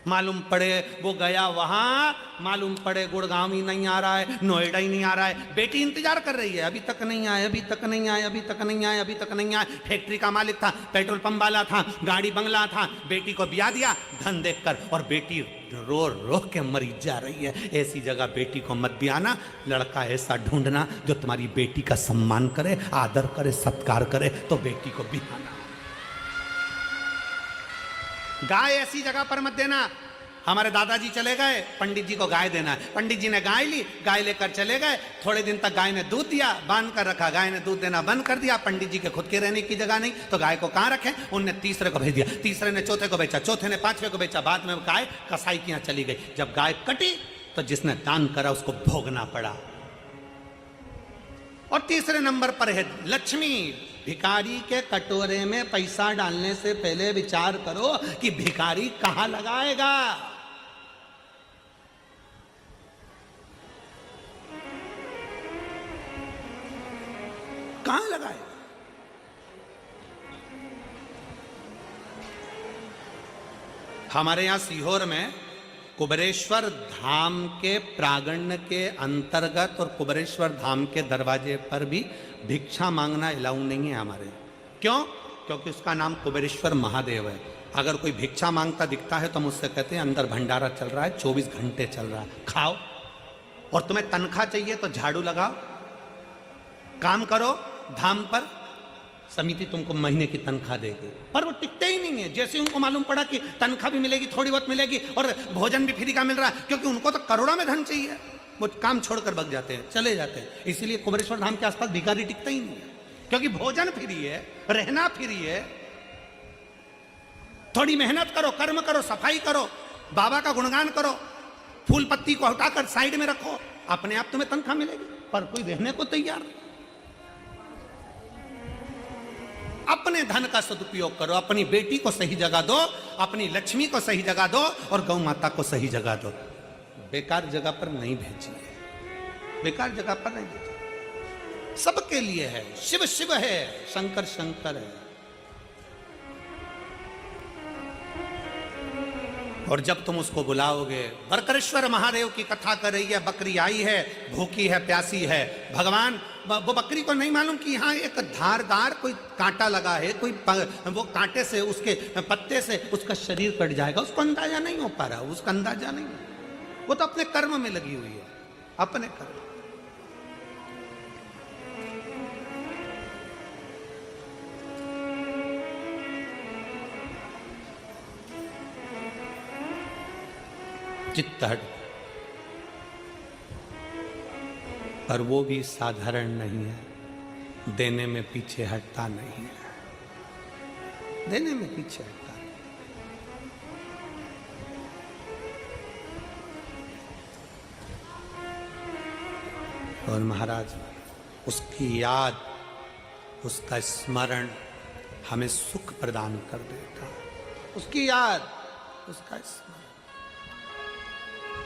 मालूम पड़े वो गया वहां, मालूम पड़े गुड़गांव ही नहीं आ रहा है, नोएडा ही नहीं आ रहा है, बेटी इंतजार कर रही है, अभी तक नहीं आए, अभी तक नहीं आए, अभी तक नहीं आए, अभी तक नहीं आए। फैक्ट्री का मालिक था, पेट्रोल पंप वाला था, गाड़ी बंगला था, बेटी को ब्याह दिया धन देखकर, और बेटी रो रो के मरी जा रही है। ऐसी जगह बेटी को मत ब्याहना। लड़का ऐसा ढूंढना जो तुम्हारी बेटी का सम्मान करे, आदर करे, सत्कार करे, तो बेटी को ब्याहना। गाय ऐसी जगह पर मत देना। हमारे दादाजी चले गए, पंडित जी को गाय देना है, पंडित जी ने गाय ली, गाय लेकर चले गए, थोड़े दिन तक गाय ने दूध दिया, बांध कर रखा, गाय ने दूध देना बंद कर दिया। पंडित जी के खुद के रहने की जगह नहीं, तो गाय को कहाँ रखें? उनने तीसरे को भेज दिया, तीसरे ने चौथे को बेचा, चौथे ने पांचवे को बेचा, बाद में गाय कसाई के यहाँ चली गई। जब गाय कटी तो जिसने दान करा उसको भोगना पड़ा। और तीसरे नंबर पर है लक्ष्मी। भिखारी के कटोरे में पैसा डालने से पहले विचार करो कि भिखारी कहां लगाएगा। कहां लगाएगा? हमारे यहां सीहोर में कुबेरेश्वर धाम के प्रांगण के अंतर्गत और कुबेरेश्वर धाम के दरवाजे पर भी भिक्षा मांगना अलाउ नहीं है हमारे। क्यों? क्योंकि उसका नाम कुबेरेश्वर महादेव है। अगर कोई भिक्षा मांगता दिखता है तो मुझसे कहते हैं अंदर भंडारा चल रहा है, 24 घंटे चल रहा है, खाओ। और तुम्हें तनख्वाह चाहिए तो झाड़ू लगाओ, काम करो धाम पर, समिति तुमको महीने की तनख्वाह देगी, पर वो टिकते ही नहीं है। जैसे उनको मालूम पड़ा कि तनख्वाह भी मिलेगी, थोड़ी बहुत मिलेगी और भोजन भी फ्री का मिल रहा है, क्योंकि उनको तो करोड़ों में धन चाहिए, वो काम छोड़कर भाग जाते हैं, चले जाते हैं। इसीलिए कुबेरेश्वर धाम के आसपास भिखारी टिकता ही नहीं है, क्योंकि भोजन फ्री है, रहना फ्री है। थोड़ी मेहनत करो, कर्म करो, सफाई करो, बाबा का गुणगान करो, फूल पत्ती को हटाकर साइड में रखो, अपने आप तुम्हें तनख्वाह मिलेगी। पर कोई रहने को तैयार नहीं। अपने धन का सदुपयोग करो, अपनी बेटी को सही जगह दो, अपनी लक्ष्मी को सही जगह दो और गौ माता को सही जगह दो। बेकार जगह पर नहीं भेजिए, बेकार जगह पर नहीं भेजिए। सबके लिए है, शिव शिव है, शंकर शंकर है। और जब तुम उसको बुलाओगे, बरकरेश्वर महादेव की कथा कर रही है, बकरी आई है, भूखी है, प्यासी है, भगवान वो बकरी को नहीं मालूम कि यहाँ एक धारदार कोई कांटा लगा है, कोई वो कांटे से, उसके पत्ते से उसका शरीर कट जाएगा, उसको अंदाजा नहीं हो पा रहा, उसका अंदाजा नहीं, वो तो अपने कर्म में लगी हुई है, अपने कर्म। चित्त हट, पर वो भी साधारण नहीं है, देने में पीछे हटता नहीं है, देने में पीछे हटता नहीं। और महाराज उसकी याद, उसका स्मरण हमें सुख प्रदान कर देता, उसकी याद, उसका स्मरण।